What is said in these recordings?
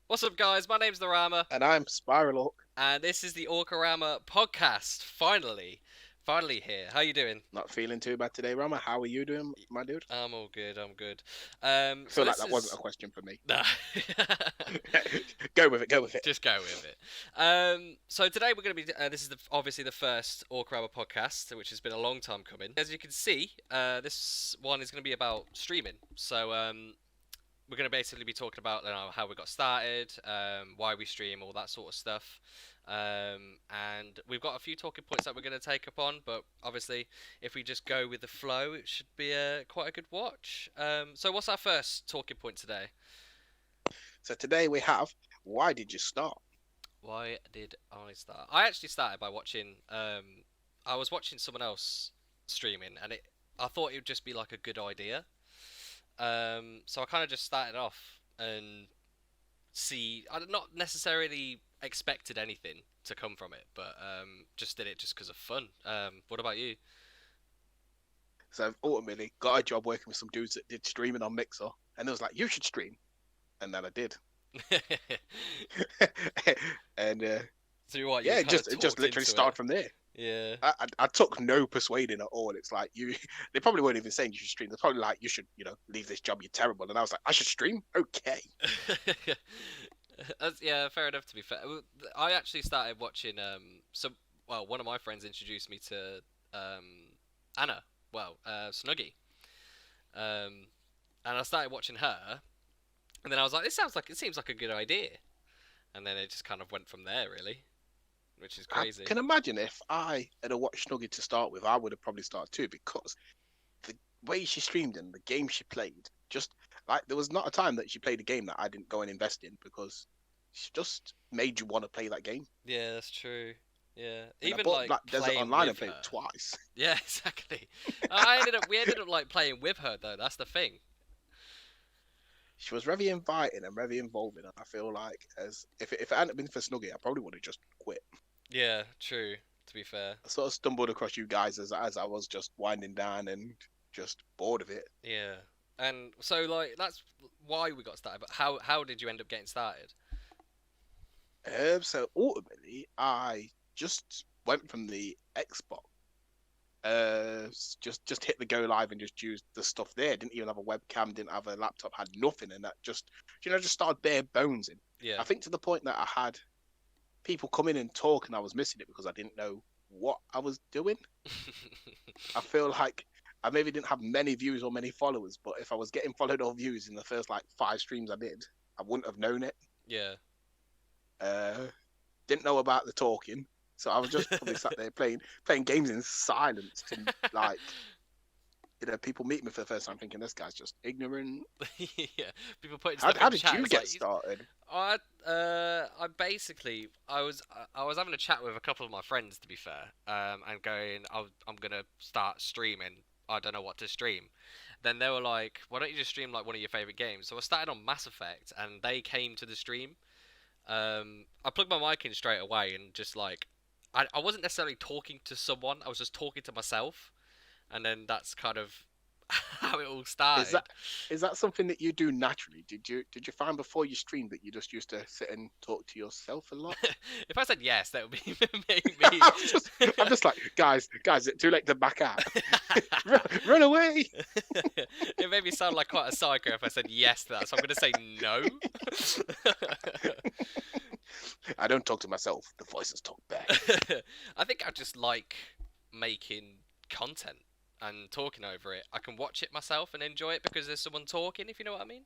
What's up, guys? My name's the Rama, And I'm Spiral. and this is the Orcarahma Podcast. Finally here. How you doing? Not feeling too bad today, Rama. How are you doing, my dude? I'm all good. I'm good. I So feel like this that wasn't a is question for me. nah. Go with it. Go with it. Just go with it. So today we're going to be. This is obviously the first Orcarahma Podcast, which has been a long time coming. As you can see, this one is going to be about streaming. So we're going to basically be talking about how we got started, why we stream, all that sort of stuff. And we've got a few talking points that we're going to take up on, but obviously, if we just go with the flow, it should be quite a good watch. So, what's our first talking point today? So today we have, why did you start? Why did I start? I actually started by watching. I was watching someone else streaming, and I thought it would just be like a good idea. So I kind of just started off and I not necessarily expected anything to come from it, but just did it just because of fun. What about you? So I've ultimately got a job working with some dudes that did streaming on Mixer, and it was like, you should stream, and then I did. And So you yeah, kind of it just talked literally into started it. from there. Yeah. I took no persuading at all. It's like you, they probably weren't even saying you should stream. They're probably like, you should, leave this job. You're terrible. And I was like, I should stream. Okay. Yeah, fair enough. To be fair, I actually started watching. One of my friends introduced me to Anna. Snuggie. Um, and I started watching her, and then I was like, it seems like a good idea, and then it just kind of went from there, really, which is I crazy. can imagine if I had watched Snuggie to start with, I would have probably started too, because the way she streamed and the game she played, just like there was not a time that she played a game that I didn't go and invest in, because she just made you want to play that game. Yeah, that's true. Yeah, And I even bought like Black Desert playing Online and with played her. it twice. Yeah, exactly. We ended up like playing with her though. That's the thing. She was very inviting and very involving, and I feel like as if it hadn't been for Snuggie, I probably would have just quit. Yeah, true. To be fair. I sort of stumbled across you guys as I was just winding down and just bored of it. Yeah, and so like that's why we got started. But how did you end up getting started? So ultimately, I just went from the Xbox. Just hit the go live and just used the stuff there. Didn't even have a webcam, didn't have a laptop, had nothing, and that just started bare bones in. Yeah. I think to the point that I had people come in and talk, and I was missing it because I didn't know what I was doing. I feel like I maybe didn't have many views or many followers, but if I was getting followed or views in the first like 5 streams I did, I wouldn't have known it. Yeah. Uh, didn't know about the talking, so I was just probably sat there playing games in silence. And like, people meet me for the first time thinking this guy's just ignorant. Yeah. People putting How, stuff how in did chat. you It's get like started? I basically I was having a chat with a couple of my friends to be fair, and going I'm gonna start streaming. I don't know what to stream. Then they were like, "Why don't you just stream like one of your favorite games?" So I started on Mass Effect, and they came to the stream. I plugged my mic in straight away, and just like I wasn't necessarily talking to someone. I was just talking to myself, and then that's kind of how it all Is started. that is that something that you do naturally? Did you find before you streamed that you just used to sit and talk to yourself a lot? If I said yes, that would be maybe. I'm just like, guys, it's too late to back out. Run away. It made me sound like quite a psycho if I said yes to that, so I'm going to say no. I don't talk to myself. The voices talk back. I think I just like making content and talking over it. I can watch it myself and enjoy it because there's someone talking, if you know what I mean.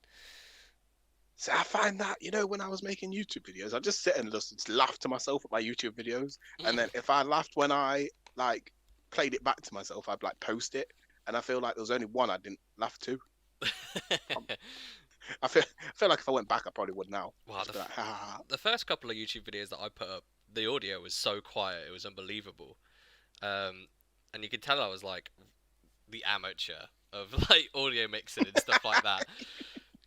So I find that, when I was making YouTube videos, I just sit and just laugh to myself at my YouTube videos. And then if I laughed when I like played it back to myself, I'd like post it. And I feel like there was only one I didn't laugh to. Um, I feel like if I went back, I probably would now. Wow, Just be like, ha, ha, ha. the first couple of YouTube videos that I put up, the audio was so quiet, it was unbelievable. Um, and you could tell I was like the amateur of like audio mixing and stuff like that.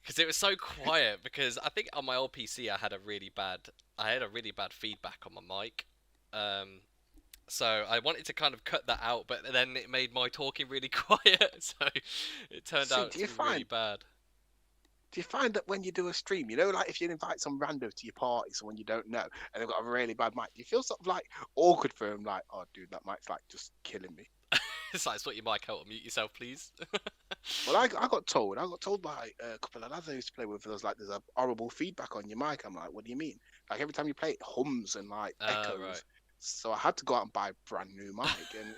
Because it was so quiet. Because I think on my old PC I had a really bad feedback on my mic. Um, so I wanted to kind of cut that out, but then it made my talking really quiet. So it turned So out do to you be really find bad. Do you find that when you do a stream, like if you invite some rando to your party, someone you don't know, and they've got a really bad mic, do you feel sort of like awkward for them? Like, oh, dude, that mic's like just killing me. It's like, sort your mic out and mute yourself, please. Well, I got told by a couple of lads I used to play with, there's a horrible feedback on your mic. I'm like, what do you mean? Like every time you play it hums and like echoes. Right. So I had to go out and buy a brand new mic, and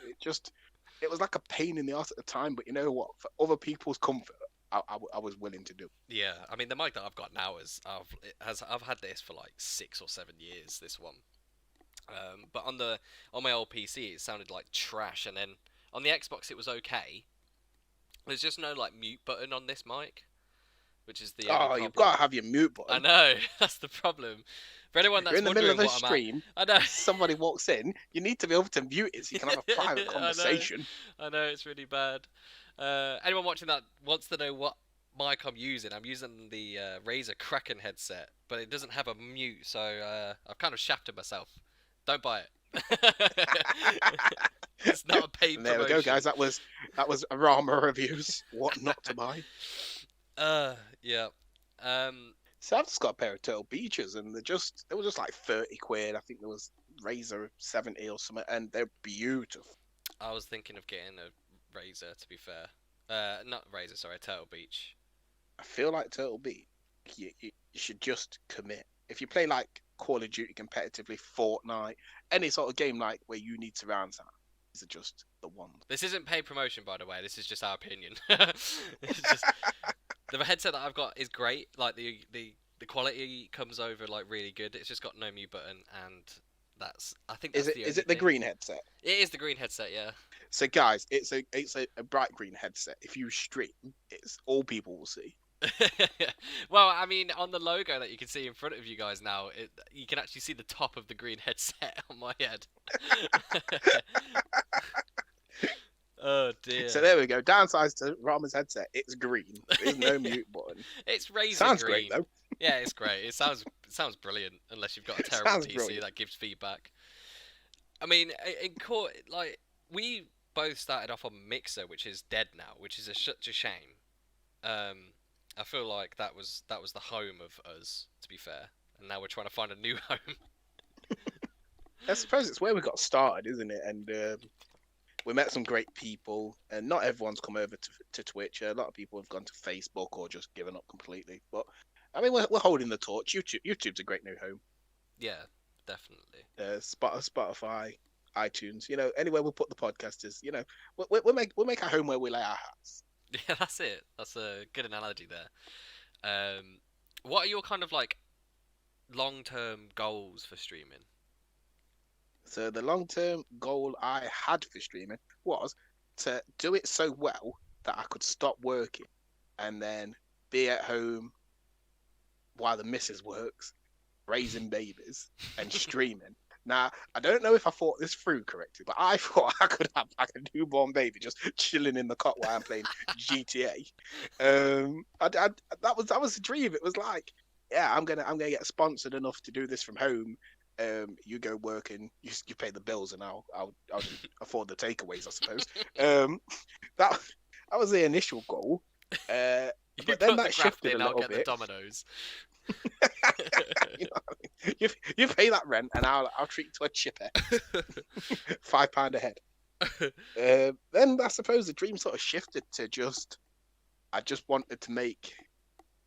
it was like a pain in the ass at the time. But you know what? For other people's comfort, I was willing to do. Yeah, I mean the mic that I've got now I've had this for like 6 or 7 years. This one, but on my old PC it sounded like trash, and then on the Xbox it was okay. There's just no like mute button on this mic, which is the only problem. You've got to have your mute button. I know, that's the problem. For anyone that's You're in the middle of a stream, I know. Somebody walks in, you need to be able to mute it so you can have a private conversation. I know, it's really bad. Anyone watching that wants to know what mic I'm using. I'm using the Razer Kraken headset, but it doesn't have a mute, so I've kind of shafted myself. Don't buy it. It's not a paid promotion. There we go, guys. That was Orcarahma reviews. What not to buy? Yeah. So I've just got a pair of Turtle Beaches, and they were just like 30 quid. I think there was Razer 70 or something, and they're beautiful. I was thinking of getting a Razer, to be fair. Not Razer, sorry, Turtle Beach. I feel like Turtle Beach, you should just commit. If you play like Call of Duty competitively, Fortnite, any sort of game like where you need surround sound, these are just the ones. This isn't paid promotion, by the way. This is just our opinion. It's just the headset that I've got is great. Like the quality comes over like really good. It's just got no mute button, and I think that's is it the green headset? It is the green headset, yeah. So guys, it's a bright green headset. If you stream, it's all people will see. Well, I mean, on the logo that you can see in front of you guys now, you can actually see the top of the green headset on my head. Oh dear. So there we go. Downsides to Rama's headset. It's green. There's no mute button. It's Razer Sounds green. Great though. Yeah, it's great. It sounds brilliant. Unless you've got a terrible PC brilliant. that gives feedback. I mean, in court, like we both started off on Mixer, which is dead now, which is such a shame. I feel like that was the home of us, to be fair, and now we're trying to find a new home. I suppose it's where we got started, isn't it? And we met some great people, and not everyone's come over to Twitch. A lot of people have gone to Facebook or just given up completely. But I mean, we're holding the torch. YouTube's a great new home. Yeah, definitely. Spotify, iTunes. Anywhere we put the podcasters. We'll make our home where we lay our hats. Yeah, that's it. That's a good analogy there. What are your kind of like long-term goals for streaming? So the long-term goal I had for streaming was to do it so well that I could stop working and then be at home while the missus works, raising babies and streaming. Now, I don't know if I thought this through correctly, but I thought I could have like a newborn baby just chilling in the cot while I'm playing GTA. That was the dream. It was like, yeah, I'm gonna get sponsored enough to do this from home. You go work and you pay the bills, and I'll afford the takeaways, I suppose. That was the initial goal. But then that shifted a little bit. The Dominoes. You pay that rent, and I'll treat you to a chipper. £5 a head. Then I suppose the dream sort of shifted to I just wanted to make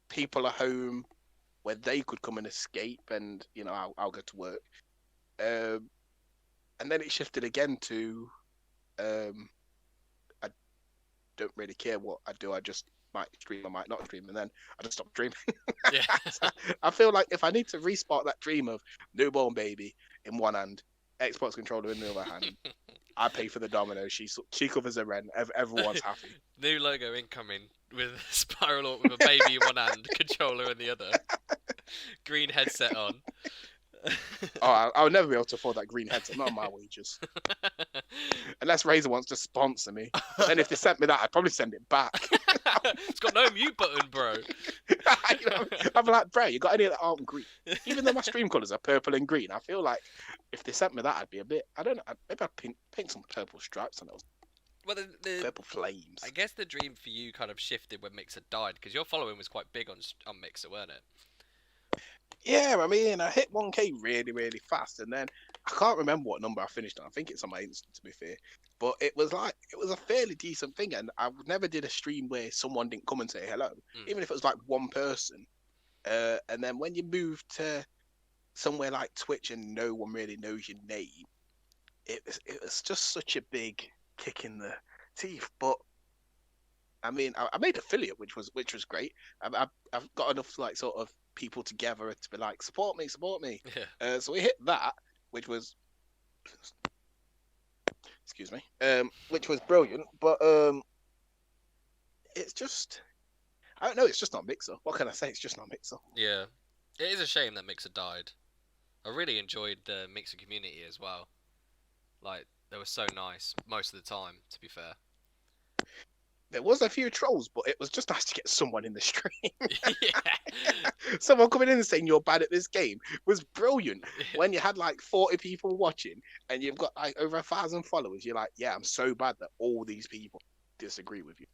people a home where they could come and escape, and I'll go to work. And then it shifted again to I don't really care what I do. I just might stream, I might not stream, and then I just stop dreaming. Yeah. So I feel like if I need to respark that dream of newborn baby in one hand, Xbox controller in the other hand, I pay for the dominoes. She covers the rent. Everyone's happy. New logo incoming with Spiral Orc with a baby in one hand, controller in the other, green headset on. Oh, I'll never be able to afford that green headset. Not on my wages. Unless Razer wants to sponsor me. Then if they sent me that, I'd probably send it back. It's got no mute button, bro. I'm like, bro, you got any of that aren't green? Even though my stream colours are purple and green, I feel like if they sent me that, I'd be a bit, I don't know, maybe I'd paint some purple stripes on it. Well, Purple Flames. I guess the dream for you kind of shifted when Mixer died, because your following was quite big on Mixer, weren't it? Yeah, I mean, I hit 1K really, really fast, and then I can't remember what number I finished on. I think it's on my Insta, to be fair. But it was a fairly decent thing, and I never did a stream where someone didn't come and say hello, even if it was like one person. And then when you move to somewhere like Twitch and no one really knows your name, it was just such a big kick in the teeth. But I mean, I made affiliate, which was great. I've got enough like sort of people together to be like, support me. Yeah. So we hit that, which was, excuse me, which was brilliant. But it's just, I don't know, it's just not Mixer. What can I say? It's just not Mixer. Yeah. It is a shame that Mixer died. I really enjoyed the Mixer community as well. Like, they were so nice most of the time, to be fair. There was a few trolls, but it was just nice to get someone in the stream. Yeah. Someone coming in and saying you're bad at this game was brilliant. Yeah. When you had like 40 people watching and you've got like over 1,000 followers, you're like, yeah, I'm so bad that all these people disagree with you.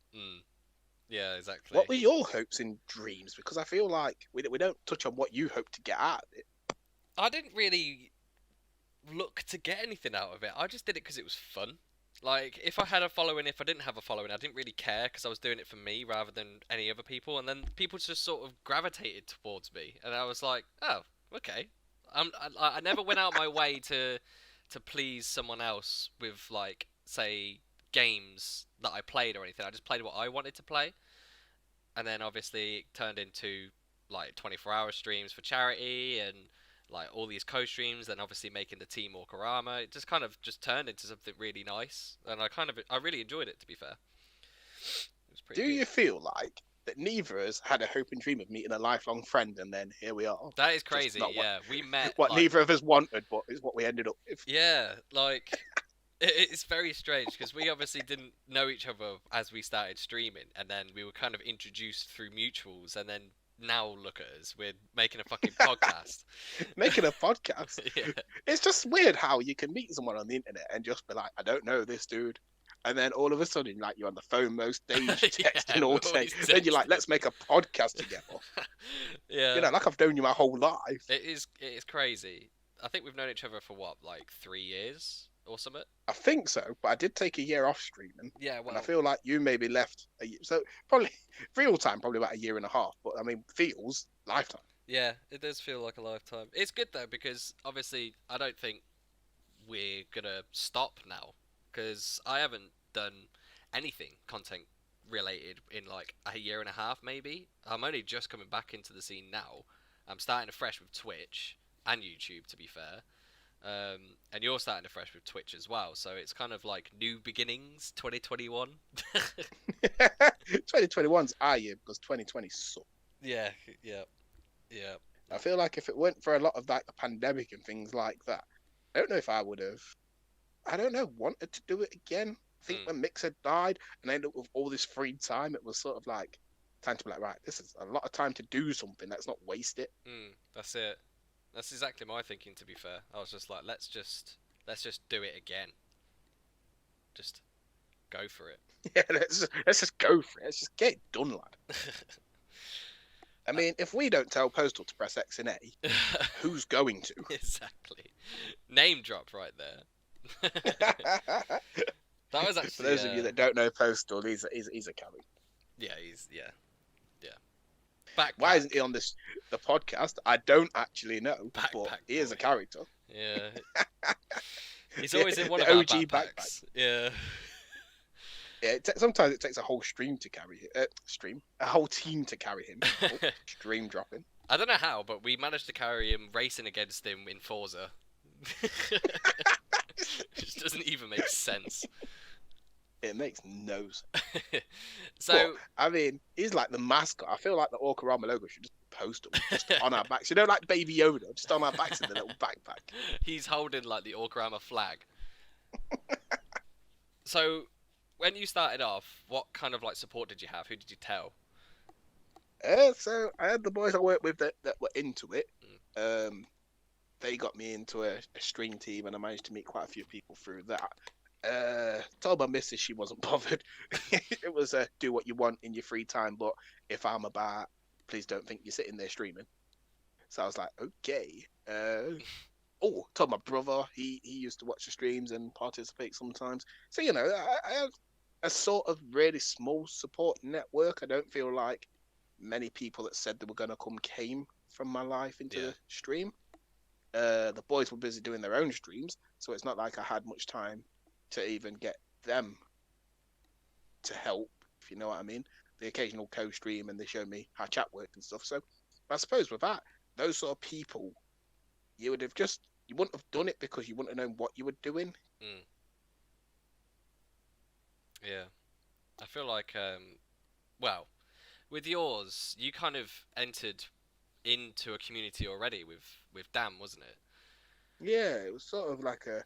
Yeah, exactly. What were your hopes and dreams? Because I feel like we don't touch on what you hope to get out of it. I didn't really look to get anything out of it. I just did it because it was fun. Like, if I had a following, if I didn't have a following, I didn't really care because I was doing it for me rather than any other people. And then people just sort of gravitated towards me, and I was like, oh, okay. I never went out my way to please someone else with, like, say, games that I played or anything. I just played what I wanted to play, and then obviously it turned into like 24-hour streams for charity and like all these co-streams, then obviously making the team Orcarahma. It just kind of just turned into something really nice, and I really enjoyed it, to be fair. It was pretty Do good. you feel like that neither of us had a hope and dream of meeting a lifelong friend, and then here we are? That is crazy. not Yeah, we met What like, neither of us wanted, but is what we ended up with. yeah, like it's very strange because we obviously didn't know each other as we started streaming, and then we were kind of introduced through mutuals, and then now look at us, we're making a fucking podcast. Making a podcast. Yeah. It's just weird how you can meet someone on the internet and just be like, I don't know this dude. And then all of a sudden, like, you're on the phone most days, texting all we're day. always Then you're like, texting. let's make a podcast together. Yeah. You know, like I've known you my whole life. It is crazy. I think we've known each other for what, like 3 years or something? I think so, but I did take a year off streaming. Yeah, well, And I feel like you maybe left a year. So probably, real time, probably about a year and a half. But I mean, feels lifetime. yeah, it does feel like a lifetime. It's good though, because obviously I don't think we're gonna stop now, because I haven't done anything content related in like a year and a half maybe. I'm only just coming back into the scene now. I'm starting afresh with Twitch and YouTube, to be fair. And you're starting afresh with Twitch as well, so it's kind of like new beginnings, 2021. 2021's our year because 2020 sucked. Yeah. I feel like if it weren't for a lot of like the pandemic and things like that, I don't know if I would have, wanted to do it again. I think when Mixer died and I ended up with all this free time, it was sort of like time to be like, right, this is a lot of time to do something. Let's not waste it. That's it. That's exactly my thinking, to be fair. I was just like, let's just do it again. Just go for it. Yeah, let's just go for it. Let's just get it done, lad. I mean, if we don't tell Postal to press X and A, who's going to? Exactly. Name dropped right there. That was actually. For those of you that don't know Postal, he's a character. Yeah, yeah. Backpack. Why isn't he on the podcast? I don't actually know, but Backpack he is a boy. character. Yeah. He's always in one The of our OG backpacks. backpack. Yeah. Yeah, sometimes it takes a whole stream to carry him. A whole team to carry him. Oh, stream dropping. I don't know how, but we managed to carry him racing against him in Forza. Which doesn't even make sense. It makes no sense. So, But, I mean, he's like the mascot. I feel like the Orcarahma logo should just post him just on our backs. You know, like Baby Yoda, just on our backs in the little backpack. he's holding like the Orcarahma flag. So, when you started off, what kind of like support did you have? Who did you tell? So I had the boys I worked with that were into it. They got me into a stream team, and I managed to meet quite a few people through that. Told my missus she wasn't bothered. It was do what you want in your free time, but if I'm about, please don't think you're sitting there streaming. So I was like, okay. Told my brother he used to watch the streams and participate sometimes. So I have a sort of really small support network. I don't feel like many people that said they were gonna come came from my life into the stream. The boys were busy doing their own streams, so it's not like I had much time to even get them to help, if you know what I mean. The occasional co-stream and they show me how chat worked and stuff. So I suppose with that, those sort of people, you wouldn't have done it because you wouldn't have known what you were doing. Yeah. I feel like, well, with yours, you kind of entered into a community already with Dan, wasn't it? Yeah, it was sort of like a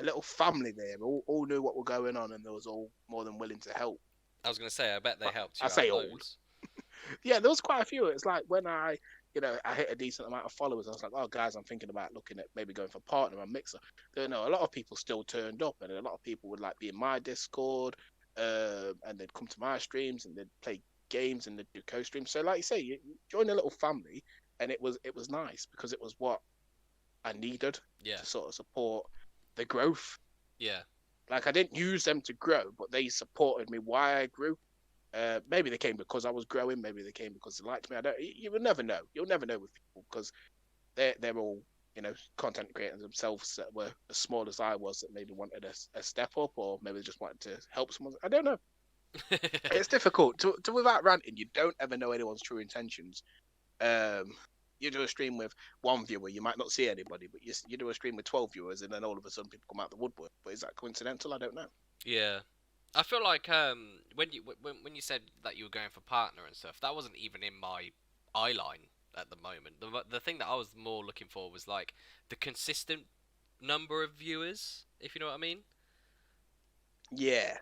little family there. All knew what were going on, and they was all more than willing to help. I was going to say, I bet they helped you I say out all. loads. Yeah, there was quite a few. It's like when I hit a decent amount of followers, I was like, oh, guys, I'm thinking about looking at maybe going for partner on Mixer. A lot of people still turned up, and a lot of people would like be in my Discord, and they'd come to my streams and they'd play games and they'd do co-streams. So, like you say, you join a little family, and it was nice because it was what I needed to sort of support the growth. Yeah. Like I didn't use them to grow, but they supported me why I grew. Maybe they came because I was growing. Maybe they came because they liked me. You will never know. You'll never know with people because they're all content creators themselves that were as small as I was that maybe wanted a step up or maybe just wanted to help someone. I don't know. It's difficult to without ranting. You don't ever know anyone's true intentions. You do a stream with one viewer, you might not see anybody, but you do a stream with 12 viewers, and then all of a sudden people come out the woodwork. But is that coincidental? I don't know. Yeah. I feel like when you said that you were going for partner and stuff, that wasn't even in my eye line at the moment. The thing that I was more looking for was like the consistent number of viewers, if you know what I mean. Yeah.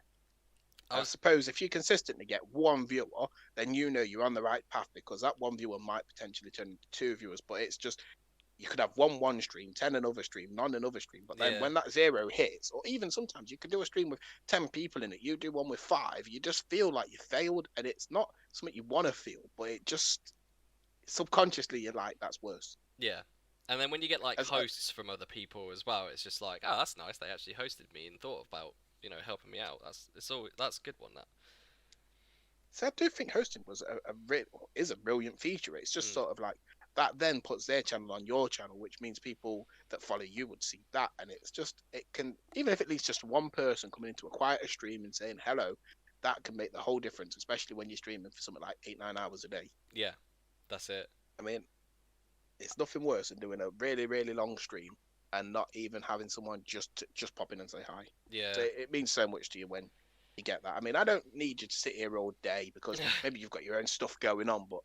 I suppose if you consistently get one viewer, then you're on the right path because that one viewer might potentially turn into two viewers. But it's just you could have one stream, 10 another stream, none another stream. But then when that 0 hits, or even sometimes you could do a stream with 10 people in it, you do one with 5, you just feel like you failed, and it's not something you want to feel, but it just subconsciously you're like, that's worse. Yeah. And then when you get like hosts from other people as well, it's just like, oh, that's nice. They actually hosted me and thought about helping me out. That's a good one. That. So I do think hosting was is a brilliant feature. It's just sort of like that then puts their channel on your channel, which means people that follow you would see that, and it's just it can, even if it leaves just one person coming into a quieter stream and saying hello, that can make the whole difference, especially when you're streaming for something like 8-9 hours a day. Yeah, that's it. I mean, it's nothing worse than doing a really, really long stream and not even having someone just pop in and say hi. Yeah. So it means so much to you when you get that. I mean, I don't need you to sit here all day because maybe you've got your own stuff going on, but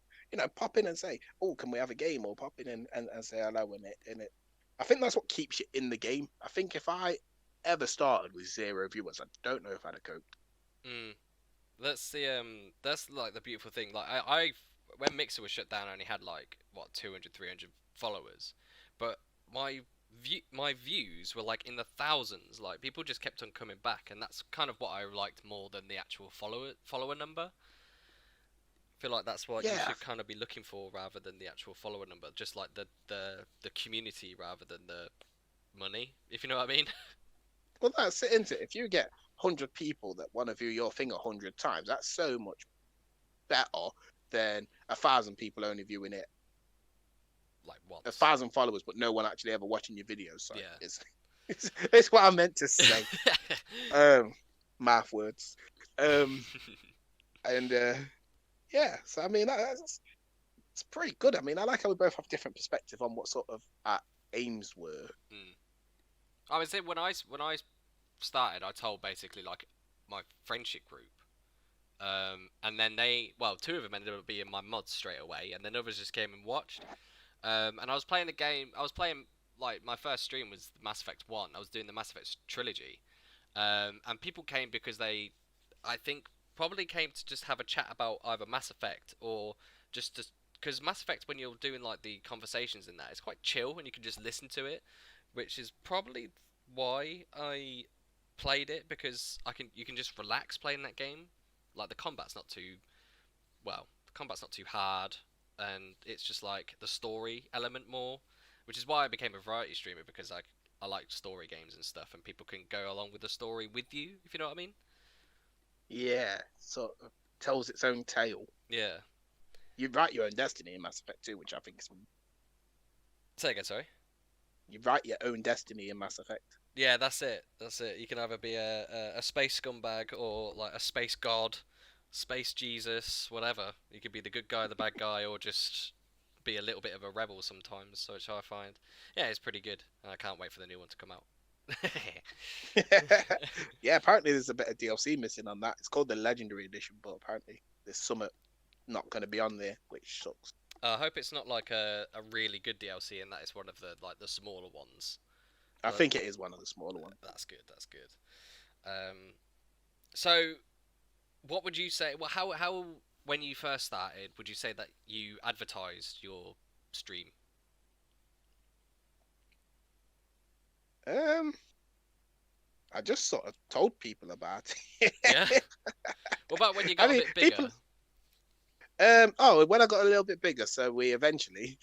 pop in and say, oh, can we have a game? Or pop in and say hello in it. I think that's what keeps you in the game. I think if I ever started with 0 viewers, I don't know if I'd have coped. That's like the beautiful thing. Like I when Mixer was shut down, I only had like 200, 300 followers, but my views were like in the thousands. Like people just kept on coming back, and that's kind of what I liked more than the actual follower number. I feel like that's what you should kind of be looking for rather than the actual follower number. Just like the community rather than the money, if you know what I mean. Well, that's it, isn't it? If you get 100 people that want to view your thing 100 times, that's so much better than 1,000 people only viewing it like once. 1,000 followers, but no one actually ever watching your videos. So yeah, it's what I meant to say. Math words. And yeah, so I mean it's pretty good. I mean, I like how we both have different perspective on what sort of our aims were. I would say when I started, I told basically like my friendship group. And then two of them ended up being my mods straight away, and then others just came and watched. And I was playing the game. I was playing like my first stream was Mass Effect 1. I was doing the Mass Effect trilogy, and people came because I think, probably came to just have a chat about either Mass Effect or just because Mass Effect, when you're doing like the conversations in that, it's quite chill and you can just listen to it, which is probably why I played it because you can just relax playing that game. Like the combat's not too hard, and it's just like the story element more, which is why I became a variety streamer, because I like story games and stuff, and people can go along with the story with you, if you know what I mean. Yeah, sort of tells its own tale. Yeah. You write your own destiny in Mass Effect 2, which I think is. Say again, sorry. You write your own destiny in Mass Effect. Yeah, that's it. That's it. You can either be a space scumbag or like a space god, space Jesus, whatever. You could be the good guy, the bad guy, or just be a little bit of a rebel sometimes. So which I find, yeah, it's pretty good. And I can't wait for the new one to come out. Yeah, apparently there's a bit of DLC missing on that. It's called the Legendary Edition, but apparently there's some not going to be on there, which sucks. I hope it's not like a really good DLC, and that is one of the smaller ones. I think it is one of the smaller ones. That's good. That's good. So, what would you say? Well, how when you first started, would you say that you advertised your stream? I just sort of told people about it. Yeah. What about when you got a bit bigger? People... when I got a little bit bigger, so we eventually,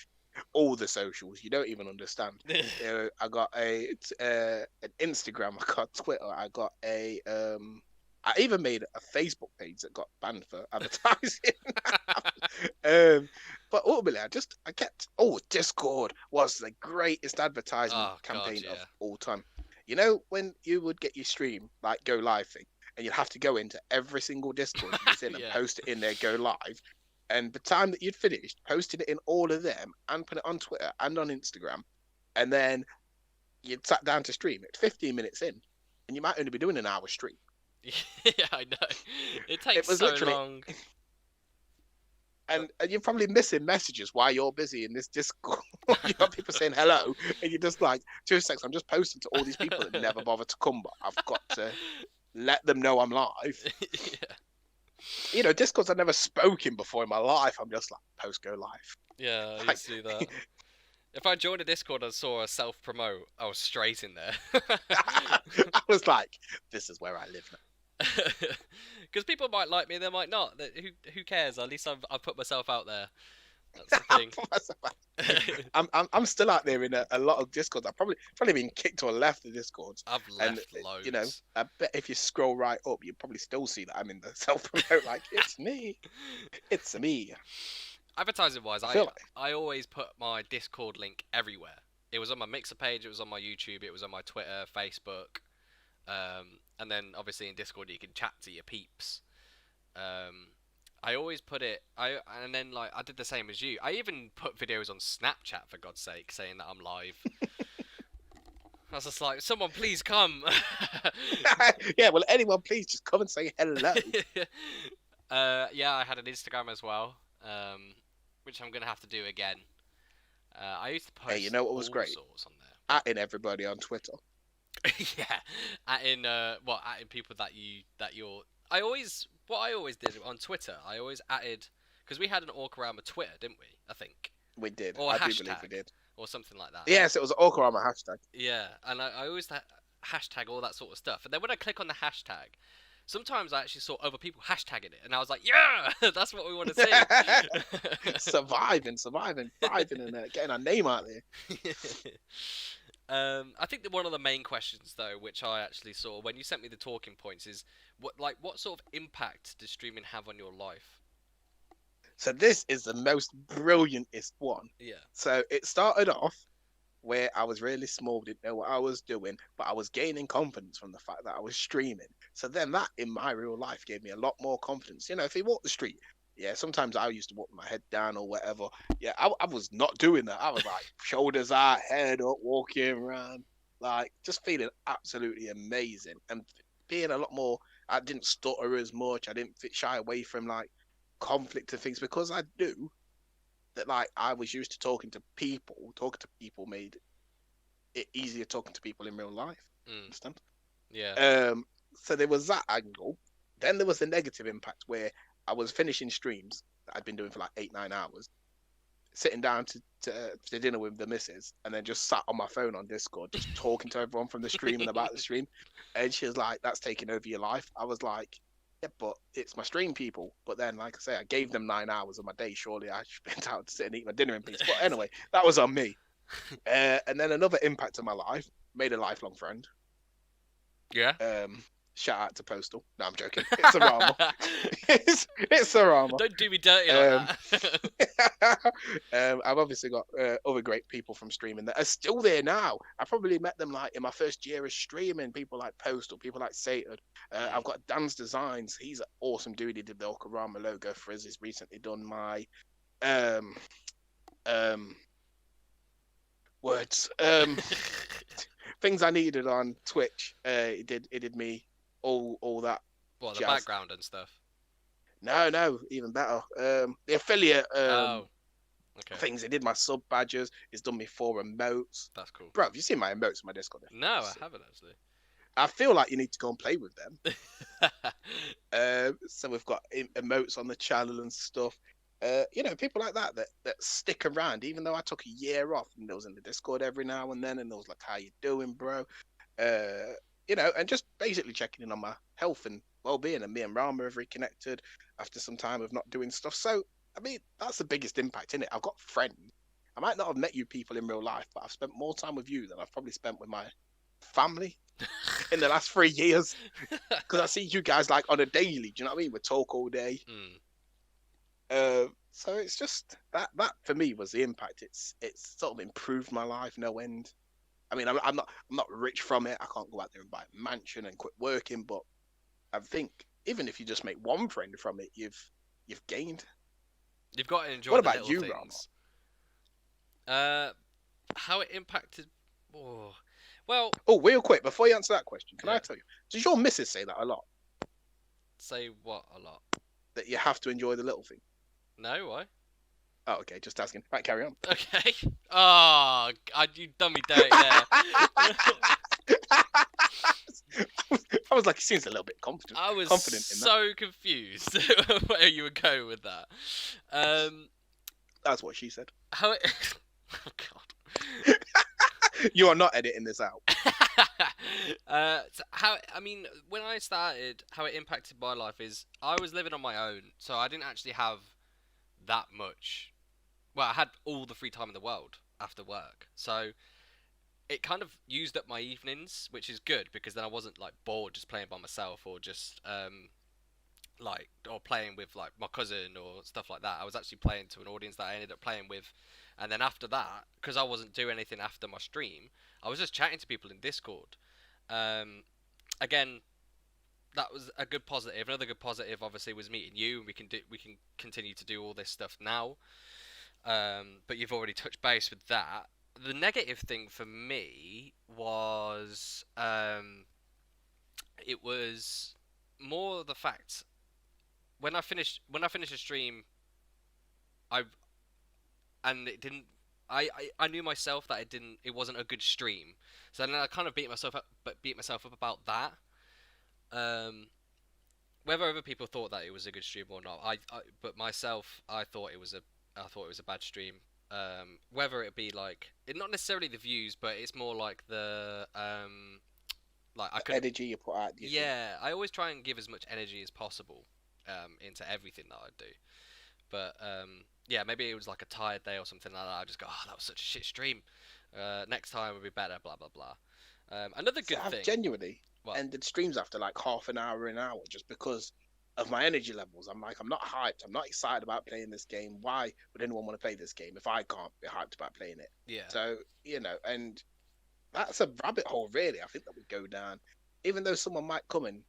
all the socials, you don't even understand. I got an Instagram, I got Twitter, I got I even made a Facebook page that got banned for advertising. But ultimately, I kept. Discord was the greatest advertisement campaign of all time. You know, when you would get your stream like go live thing, and you'd have to go into every single Discord and post it in there, go live. And the time that you'd finished, posted it in all of them and put it on Twitter and on Instagram, and then you'd sat down to stream it 15 minutes in, and you might only be doing an hour stream. Yeah, I know. It takes so long. And you're probably missing messages while you're busy in this Discord. You got people saying hello, and you're just like, 2 seconds, I'm just posting to all these people that never bother to come, but I've got to let them know I'm live. Yeah. You know, Discords I've never spoken before in my life. I'm just like, post go live. Yeah, I used to do that. If I joined a Discord and saw a self-promote, I was straight in there. I was like, this is where I live now. Because people might like me, they might not. Who cares? At least I've put myself out there. That's the thing. I'm still out there in a lot of Discords. I've probably been kicked or left the Discords. I've left loads. You know, I bet if you scroll right up, you probably still see that I'm in the self-promote. Like, it's me. Advertising wise, I always put my Discord link everywhere. It was on my Mixer page, it was on my YouTube, it was on my Twitter, Facebook, and then obviously in Discord you can chat to your peeps. I always put it. And then like I did the same as you. I even put videos on Snapchat, for God's sake, saying that I'm live. I was just like, someone please come. Yeah, well, anyone please just come and say hello. Yeah, I had an Instagram as well, which I'm gonna have to do again. I used to post. Hey, you know what was great? On there. Atting everybody on Twitter. Yeah, atting people that you're. What I always did on Twitter, I always added, because we had an Orcarahma Twitter, didn't we? I think. We did. Or I do believe we did. Or something like that. Yes, it was an Orcarahma hashtag. Yeah, and I always hashtag all that sort of stuff. And then when I click on the hashtag, sometimes I actually saw other people hashtagging it, and I was like, yeah, that's what we want to see. surviving, thriving, and getting our name out there. I think that one of the main questions, though, which I actually saw when you sent me the talking points, is what sort of impact does streaming have on your life? So this is the most brilliantest one. Yeah. So it started off where I was really small, didn't know what I was doing, but I was gaining confidence from the fact that I was streaming. So then that in my real life gave me a lot more confidence. You know, if you walk the street, yeah, sometimes I used to walk with my head down or whatever. Yeah, I was not doing that. I was like shoulders out, head up, walking around, like just feeling absolutely amazing and being a lot more. I didn't stutter as much. I didn't shy away from like conflict and things because I knew that like I was used to talking to people. Talking to people made it easier talking to people in real life. Understand? Yeah. So there was that angle. Then there was the negative impact where I was finishing streams that I'd been doing for like 8-9 hours, sitting down to dinner with the missus, and then just sat on my phone on Discord, just talking to everyone from the stream and about the stream. And she was like, "That's taking over your life." I was like, "Yeah, but it's my stream people." But then, like I say, I gave them 9 hours of my day. Surely I should be able to sit and eat my dinner in peace. But anyway, that was on me. And then another impact on my life, made a lifelong friend. Yeah. Shout out to Postal. No, I'm joking. It's a Rama. it's a Rama. Don't do me dirty like that. I've obviously got other great people from streaming that are still there now. I probably met them like in my first year of streaming. People like Postal, people like Satan. I've got Dan's Designs. He's an awesome dude. He did the Orcarahma logo for us. He's recently done my words. Things I needed on Twitch. He did me all that. What, the jazz. background and stuff? No, even better. The affiliate things. He did my sub badges. He's done me 4 emotes. That's cool. Bro, have you seen my emotes on my Discord? No, I haven't actually. I feel like you need to go and play with them. So we've got emotes on the channel and stuff. People like that stick around, even though I took a year off and I was in the Discord every now and then, and I was like, "How you doing, bro?" And just basically checking in on my health and well-being. And me and Rama have reconnected after some time of not doing stuff. So, I mean, that's the biggest impact, innit? I've got friends. I might not have met you people in real life, but I've spent more time with you than I've probably spent with my family in the last 3 years. Because I see you guys like on a daily. Do you know what I mean? We talk all day. So it's just that for me was the impact. It's sort of improved my life no end. I mean, I'm not rich from it. I can't go out there and buy a mansion and quit working, but I think even if you just make one friend from it, you've gained. You've got to enjoy. What the about you, things. How it impacted? Oh, well. Oh, real quick before you answer that question, can I tell you? Does your missus say that a lot? Say what a lot? That you have to enjoy the little thing. No, why? Oh, okay, just asking. Right, carry on. Okay. Oh, you done me dirty there. I was like, he seems a little bit confident. I was confident in so confused where you would go with that. That's what she said. How it... Oh, God. You are not editing this out. When I started, how it impacted my life is I was living on my own, so I didn't actually have that much. Well, I had all the free time in the world after work, so it kind of used up my evenings, which is good because then I wasn't like bored just playing by myself or just or playing with like my cousin or stuff like that. I was actually playing to an audience that I ended up playing with, and then after that, because I wasn't doing anything after my stream, I was just chatting to people in Discord. Again, that was a good positive. Another good positive, obviously, was meeting you. We can continue to do all this stuff now. But you've already touched base with that. The negative thing for me was it was more the fact when I finished a stream, I knew myself that it wasn't a good stream. So then I kind of beat myself up about that. Whether other people thought that it was a good stream or not, but myself, I thought it was a bad stream. Whether it be like not necessarily the views, but it's more like the energy you put out. I always try and give as much energy as possible into everything that I do. But maybe it was like a tired day or something like that. I just go, oh, that was such a shit stream. Next time will be better. Blah blah blah. Another good thing. I've genuinely ended streams after like half an hour, just because of my energy levels. I'm not hyped. I'm not excited about playing this game. Why would anyone want to play this game if I can't be hyped about playing it? Yeah. So, and that's a rabbit hole, really. I think that would go down, even though someone might come in,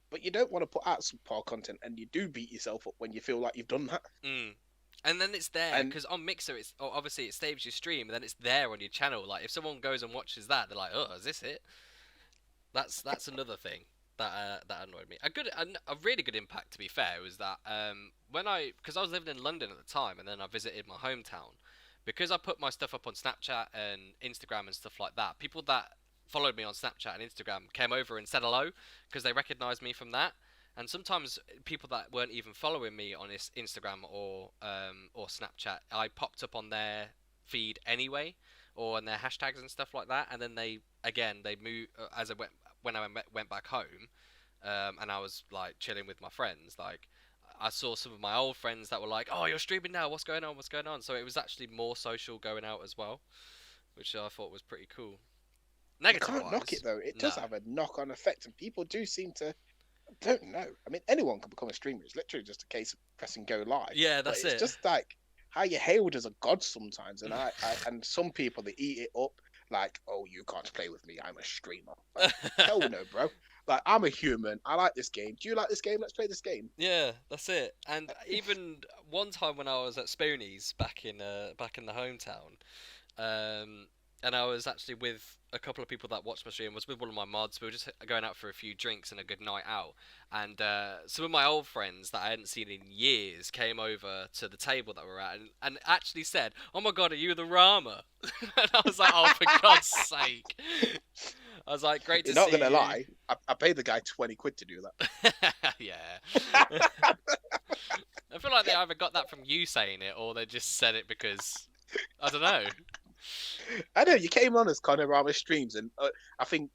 but you don't want to put out subpar content, and you do beat yourself up when you feel like you've done that. And then it's there, because on Mixer, obviously it saves your stream, and then it's there on your channel. Like, if someone goes and watches that, they're like, oh, is this it? That's another thing that annoyed me. A really good impact, to be fair, was that because I was living in London at the time, and then I visited my hometown, because I put my stuff up on Snapchat and Instagram and stuff like that. People that followed me on Snapchat and Instagram came over and said hello because they recognised me from that. And sometimes people that weren't even following me on Instagram or Snapchat, I popped up on their feed anyway, or on their hashtags and stuff like that. And then they move as I went back home, and I was like chilling with my friends. Like I saw some of my old friends that were like, "Oh, you're streaming now. What's going on? What's going on?" So it was actually more social going out as well, which I thought was pretty cool. You Negative can't wise, knock it though. It no. does have a knock-on effect, and people do seem to. I don't know. I mean, anyone can become a streamer. It's literally just a case of pressing go live. Yeah, But that's it's it. just like how you're hailed as a god sometimes, and and some people they eat it up like, oh, you can't play with me. I'm a streamer. Like, hell no, bro. Like I'm a human. I like this game. Do you like this game? Let's play this game. Yeah, that's it. And even one time when I was at Spoonies back in the hometown, and I was actually with a couple of people that watched my stream. Was with one of my mods. We were just going out for a few drinks and a good night out. And some of my old friends that I hadn't seen in years came over to the table that we're at and actually said, "Oh my God, are you the Rama?" And I was like, "Oh, for God's sake!" I was like, "Great to You're not see gonna you." lie. I paid the guy 20 quid to do that. Yeah. I feel like they either got that from you saying it or they just said it because I don't know. I know you came on as Orcarahma streams, and I think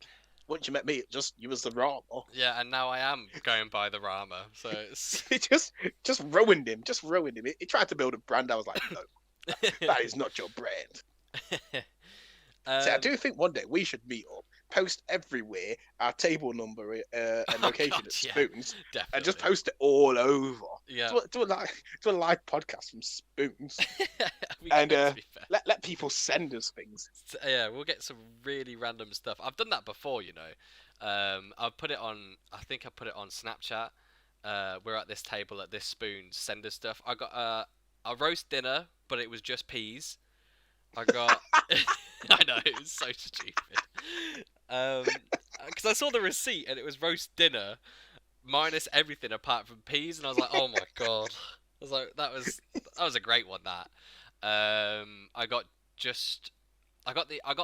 once you met me, you was the Rama. Yeah, and now I am going by the Rama, so it's It just ruined him. Just ruined him. He tried to build a brand. I was like, no, that is not your brand. So I do think one day we should meet up, post everywhere our table number and location God, at yeah, Spoons, definitely. and just post it all over. Yeah. Do a live podcast from Spoons, We and could, to be fair. let people send us things. Yeah, we'll get some really random stuff. I've done that before, you know. I've put it on. I think I put it on Snapchat. We're at this table at this Spoons. Send us stuff. I got a roast dinner, but it was just peas. I got. I know, it was so stupid. Because I saw the receipt and it was roast dinner minus everything apart from peas, and I was like, oh my God. I was like, that was a great one. That. I got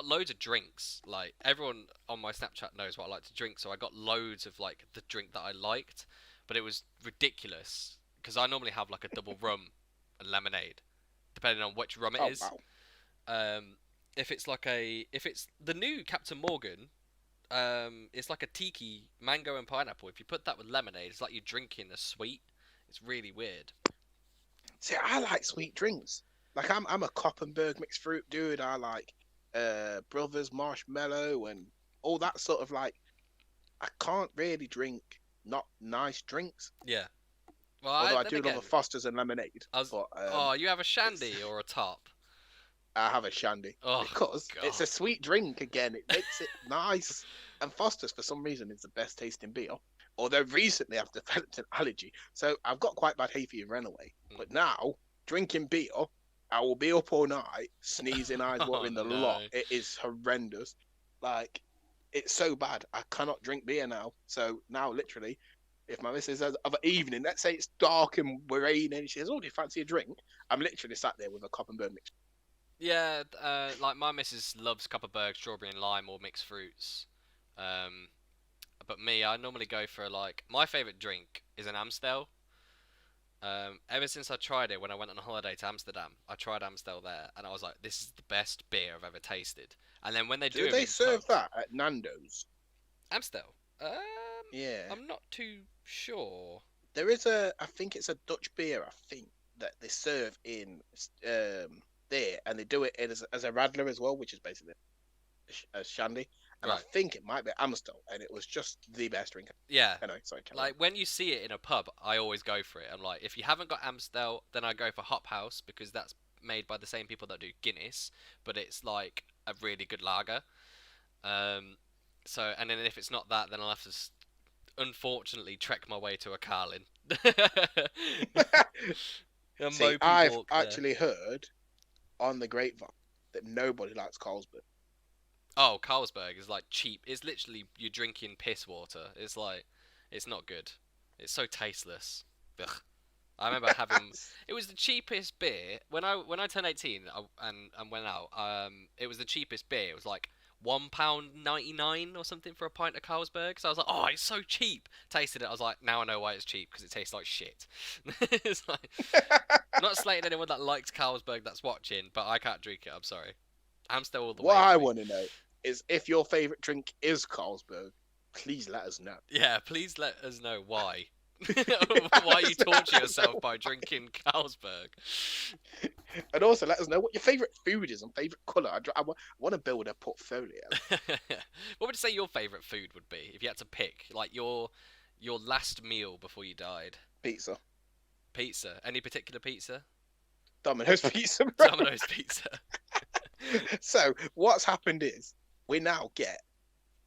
loads of drinks. Like everyone on my Snapchat knows what I like to drink, so I got loads of like the drink that I liked, but it was ridiculous because I normally have like a double rum and lemonade, depending on which rum it is. Wow. If it's the new Captain Morgan, it's like a tiki mango and pineapple. If you put that with lemonade, it's like you're drinking a sweet. It's really weird. See, I like sweet drinks. Like I'm a Koppenberg mixed fruit dude. I like Brothers Marshmallow and all that sort of like. I can't really drink not nice drinks. Yeah. Well, Although I do love a Foster's and lemonade. You have a shandy or a top? I have a shandy because it's a sweet drink again. It makes it nice. And Foster's, for some reason, is the best tasting beer. Although recently I've developed an allergy, so I've got quite bad hay fever anyway. But now drinking beer, I will be up all night, sneezing, eyes watering the lot. It is horrendous. Like it's so bad. I cannot drink beer now. So now, literally, if my missus has of an evening, let's say it's dark and we're raining, and she says, "Oh, do you fancy a drink?" I'm literally sat there with a Koppenberg mix. Yeah, like my missus loves Copperberg, strawberry and lime or mixed fruits. But me, I normally go for like my favourite drink is an Amstel. Ever since I tried it when I went on a holiday to Amsterdam, I tried Amstel there, and I was like, "This is the best beer I've ever tasted." And then when they do they serve that at Nando's? Amstel? Yeah, I'm not too sure. There is I think it's a Dutch beer. I think that they serve in there, and they do it as a Radler as well, which is basically a shandy. And right. I think it might be Amstel, and it was just the best drink. Yeah. Anyway, sorry. Like when you see it in a pub, I always go for it. I'm like, if you haven't got Amstel, then I go for Hop House because that's made by the same people that do Guinness, but it's like a really good lager. So, and then if it's not that, then I'll have to unfortunately trek my way to a Carlin. See, I've actually heard on the grapevine that nobody likes Carlsberg. Oh, Carlsberg is like cheap. It's literally you're drinking piss water. It's like, it's not good. It's so tasteless. Ugh. I remember having. It was the cheapest beer when I turned 18 and went out. It was the cheapest beer. It was like £1.99 or something for a pint of Carlsberg. So I was like, oh, it's so cheap. Tasted it, I was like, now I know why it's cheap, because it tastes like shit. It's like, I'm not slating anyone that likes Carlsberg that's watching, but I can't drink it. I'm sorry. I'm still all the What way. I want to know is if your favourite drink is Carlsberg, please let us know. Yeah, please let us know why. Why you torture yourself by drinking Carlsberg. And also let us know what your favourite food is and favourite colour. I want to build a portfolio. What would you say your favourite food would be if you had to pick, like your last meal before you died? Pizza. Pizza. Any particular pizza? Domino's pizza, bro. Domino's pizza. So what's happened is we now get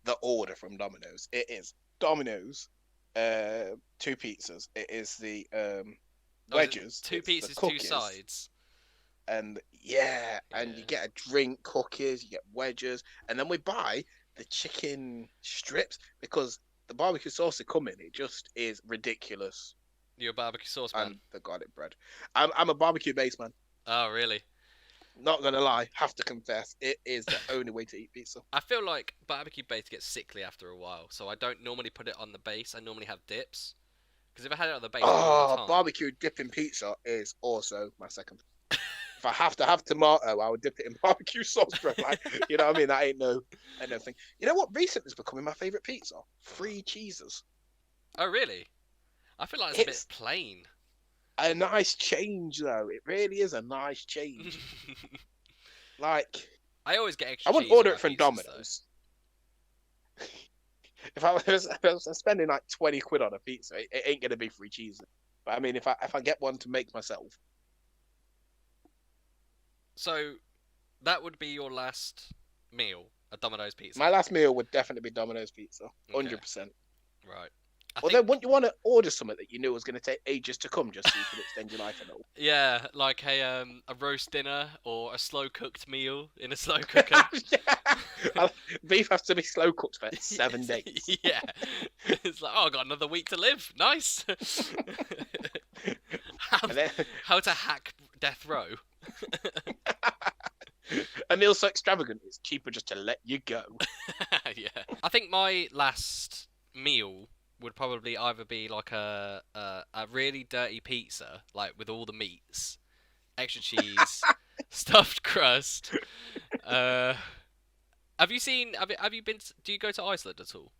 the order from Domino's. It is Domino's, 2 pizzas. It is the wedges. Two pizzas, cookies, 2 sides. And and you Yeah. get a drink, cookies, you get wedges, and then we buy the chicken strips because the barbecue sauce they come in, it just is ridiculous. You're a barbecue sauce man. And the garlic bread. I'm a barbecue based man. Oh, really? Not gonna lie, have to confess, it is the only way to eat pizza. I feel like barbecue base gets sickly after a while, so I don't normally put it on the base. I normally have dips. Because if I had it on the base all the time... barbecue dipping pizza is also my second. If I have to have tomato, I would dip it in barbecue sauce, bro. Like, you know what I mean? That ain't no thing. You know what recently is becoming my favourite pizza? 3 cheeses. Oh, really? I feel like it's a bit plain. A nice change, though. It really is a nice change. Like, I always get extra I wouldn't cheese order on it from my pizzas, Domino's. If I was spending like 20 quid on a pizza, it ain't gonna be 3 cheeses. But I mean, if I get one to make myself. So, that would be your last meal, a Domino's pizza. My last meal would definitely be Domino's pizza, 100%. Right. Then wouldn't you want to order something that you knew was going to take ages to come, just so you could extend your life a little? Yeah, like a roast dinner or a slow cooked meal in a slow cooker. Beef has to be slow cooked for 7 days. Yeah, it's like, oh, I got another week to live. Nice. How to hack death row. A meal so extravagant, it's cheaper just to let you go. Yeah, I think my last meal would probably either be like a really dirty pizza, like with all the meats, extra cheese, stuffed crust. Have you seen? Have you been? Do you go to Iceland at all?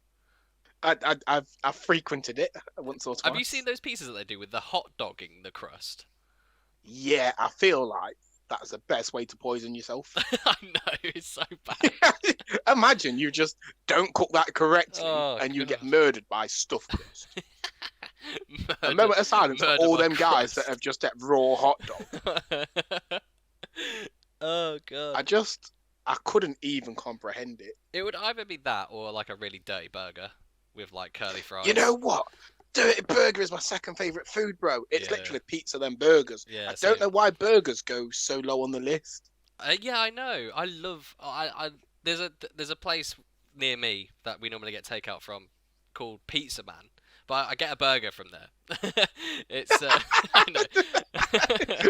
I've frequented it once or twice. Have you seen those pizzas that they do with the hot dogging the crust? Yeah, I feel like that's the best way to poison yourself. I know, it's so bad. Imagine you just don't cook that correctly and you get murdered by stuffed crust. A moment of silence for all them guys that have just had raw hot dog. Oh god. I couldn't even comprehend it. It would either be that or like a really dirty burger with like curly fries. You know what? Dirty burger is my second favourite food, bro. It's literally pizza then burgers. Yeah, I don't know why burgers go so low on the list. Yeah, I know. I love. There's a place near me that we normally get takeout from called Pizza Man, but I get a burger from there. It's I know.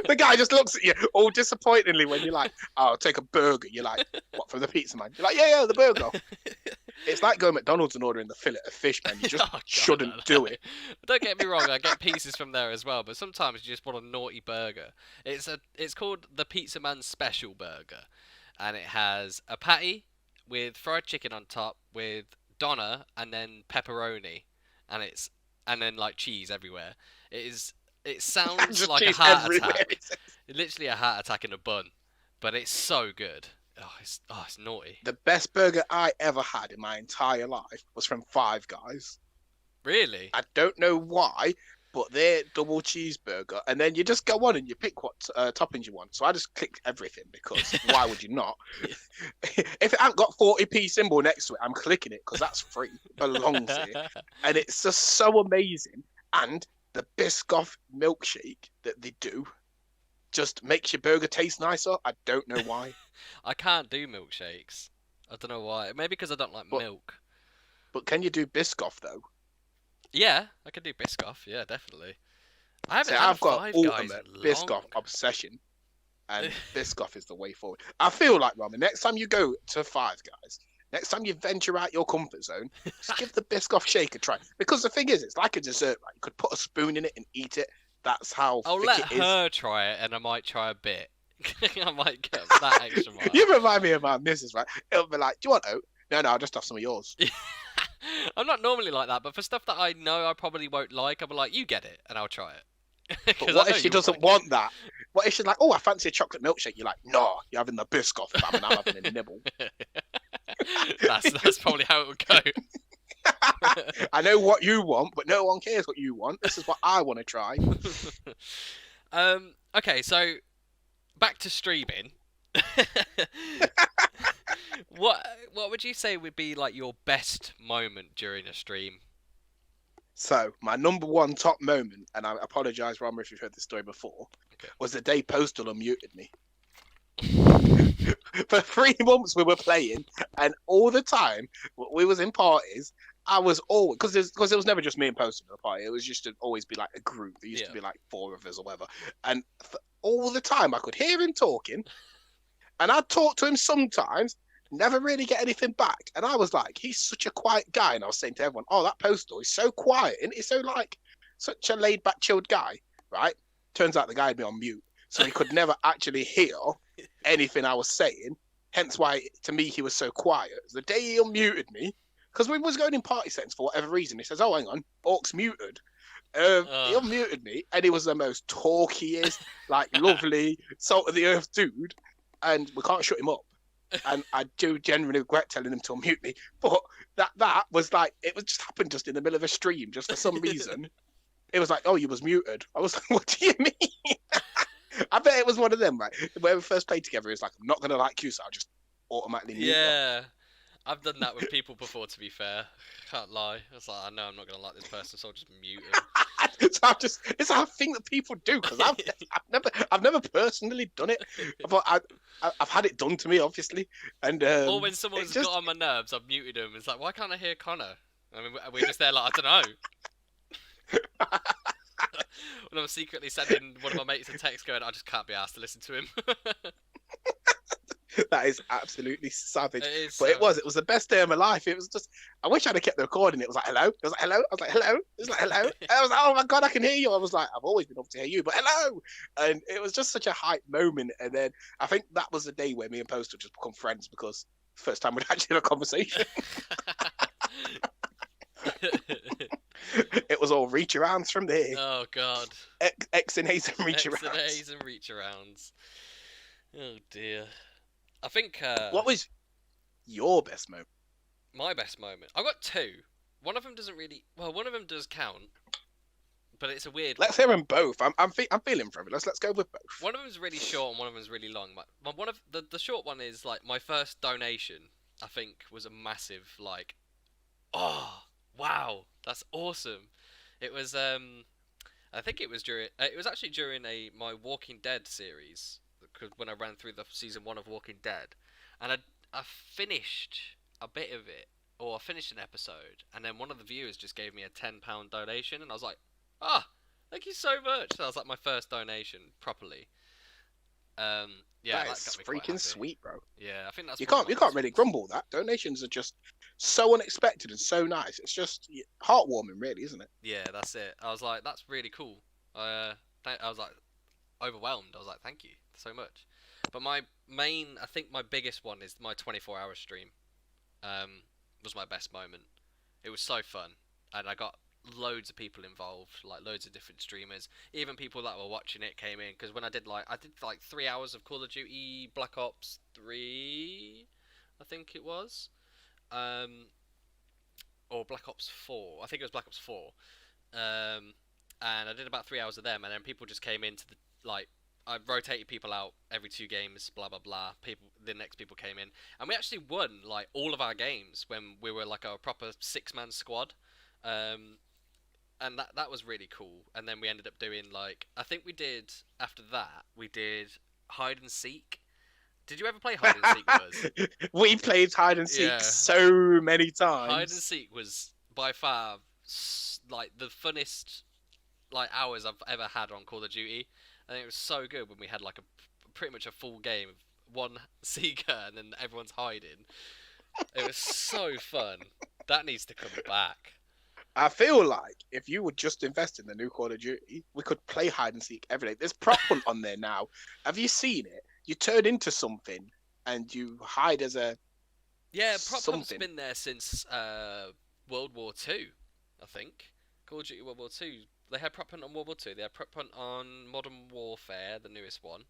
The guy just looks at you all disappointingly when you're like, "Oh, I'll take a burger." You're like, "What, from the Pizza Man?" You're like, "Yeah, the burger." It's like going to McDonald's and ordering the fillet of fish, man. You just shouldn't do it. Don't get me wrong, I get pieces from there as well, but sometimes you just want a naughty burger. It's called the Pizza Man Special Burger, and it has a patty with fried chicken on top with doner and then pepperoni, and then like cheese everywhere. It sounds like a heart attack. Literally a heart attack in a bun, but it's so good. Oh, it's naughty. The best burger I ever had in my entire life was from Five Guys. Really? I don't know why, but they're double cheeseburger, and then you just go on and you pick what toppings you want. So I just clicked everything because why would you not? If it ain't got 40p symbol next to it, I'm clicking it because that's free. It belongs here. And it's just so amazing. And the Biscoff milkshake that they do just makes your burger taste nicer. I don't know why. I can't do milkshakes. I don't know why. Maybe because I don't like milk. But can you do Biscoff though? Yeah, I can do Biscoff. Yeah, definitely. I've got ultimate Biscoff obsession, and Biscoff is the way forward. I feel like, Roman, next time you go to Five Guys, Next time you venture out your comfort zone, just give the Biscoff shake a try. Because the thing is, it's like a dessert. Right? You could put a spoon in it and eat it. That's how I'll thick let it is. her try it, and I might try a bit. I might get that extra mile. You remind me of my missus, right? It'll be like, do you want oat? No, I'll just have some of yours. I'm not normally like that, but for stuff that I know I probably won't like, I'll be like, you get it, and I'll try it. But what if she doesn't want that? What if she's like, oh, I fancy a chocolate milkshake? You're like, no, you're having the Biscoff, fam, and I'm having a nibble. That's probably how it would go. I know what you want, but no one cares what you want. This is what I want to try. Okay, so back to streaming. What would you say would be like your best moment during a stream? So my number one top moment, and I apologise, Rama, if you've heard this story before, was the day Postal unmuted me. For 3 months we were playing, and all the time we was in parties. I was always because it was never just me and Postal in the party. It was just to always be like a group. There used to be like 4 of us or whatever, and all the time I could hear him talking, and I'd talk to him sometimes. Never really get anything back. And I was like, he's such a quiet guy. And I was saying to everyone, oh, that Postal is so quiet. And he's so like such a laid back, chilled guy, right? Turns out the guy had me on mute. So he could never actually hear anything I was saying. Hence why, to me, he was so quiet. The day he unmuted me, because we was going in party settings for whatever reason, he says, oh, hang on, Orc's muted. He unmuted me, and he was the most talkiest, like, lovely, salt of the earth dude. And we can't shut him up. And I do genuinely regret telling him to unmute me, but that was like, it was just happened just in the middle of a stream, just for some reason. It was like, oh, you was muted. I was like, what do you mean? I bet it was one of them, right? When we first played together, it's like, I'm not gonna like you, so I'll just automatically mute you. I've done that with people before, to be fair. Can't lie. I was like, I know I'm not gonna like this person, so I'll just mute him. So it's a thing that people do, because I've never personally done it, but I've had it done to me, obviously. And or when someone's got on my nerves, I've muted them. It's like, why can't I hear Connor? I mean, we're just there like, I don't know. When I'm secretly sending one of my mates a text going, I just can't be asked to listen to him. That is absolutely savage. But it was the best day of my life. It was just, I wish I'd have kept the recording. It was like, hello. It was like, hello. I was like, hello. It was like, hello. I was like, oh my God, I can hear you. I was like, I've always been able to hear you, but hello. And it was just such a hype moment. And then I think that was the day where me and Postal just become friends, because first time we'd actually had a conversation. It was all reach arounds from there. Oh God. X and A's and reach arounds. X and A's and reach arounds. Oh dear. I think. What was your best moment? My best moment. I've got 2. One of them doesn't really. Well, one of them does count, but it's a weird. Let's hear them both. I'm feeling for it. Let's go with both. One of them is really short and one of them is really long. But one of the short one is like my first donation. I think was a massive like. Oh wow, that's awesome! It was I think it was during. It was actually during my Walking Dead series. When I ran through the season 1 of Walking Dead, and I finished a bit of it, or I finished an episode, and then one of the viewers just gave me a £10 donation, and I was like, thank you so much. That was like my first donation properly. Yeah, that's freaking sweet, bro. Yeah, I think that's you can't really grumble that. Donations are just so unexpected and so nice. It's just heartwarming, really, isn't it? Yeah, that's it. I was like, that's really cool. I was like overwhelmed. I was like, thank you so much. But my biggest one is my 24-hour stream. Was my best moment. It was so fun, and I got loads of people involved, like loads of different streamers. Even people that were watching it came in, because when I did like 3 hours of Call of Duty Black Ops 3, I think it was, or Black Ops 4. I think it was Black Ops 4. And I did about 3 hours of them, and then people just came into I rotated people out every 2 games, blah blah blah. The next people came in, and we actually won like all of our games when we were like a proper 6-man squad, and that was really cool. And then we ended up doing I think we did after that we did hide and seek. Did you ever play hide and seek with us? We played hide and seek so many times. Hide and seek was by far like the funnest hours I've ever had on Call of Duty. I think it was so good when we had pretty much a full game of one seeker and then everyone's hiding. It was so fun. That needs to come back. I feel like if you would just invest in the new Call of Duty, we could play hide and seek every day. There's prop hunt on there now. Have you seen it? You turn into something and you hide as a Yeah, prop hunt's something. been there since World War Two, I think. Call of Duty World War Two. They had prop hunt on World War Two. They had prop hunt on Modern Warfare, the newest one.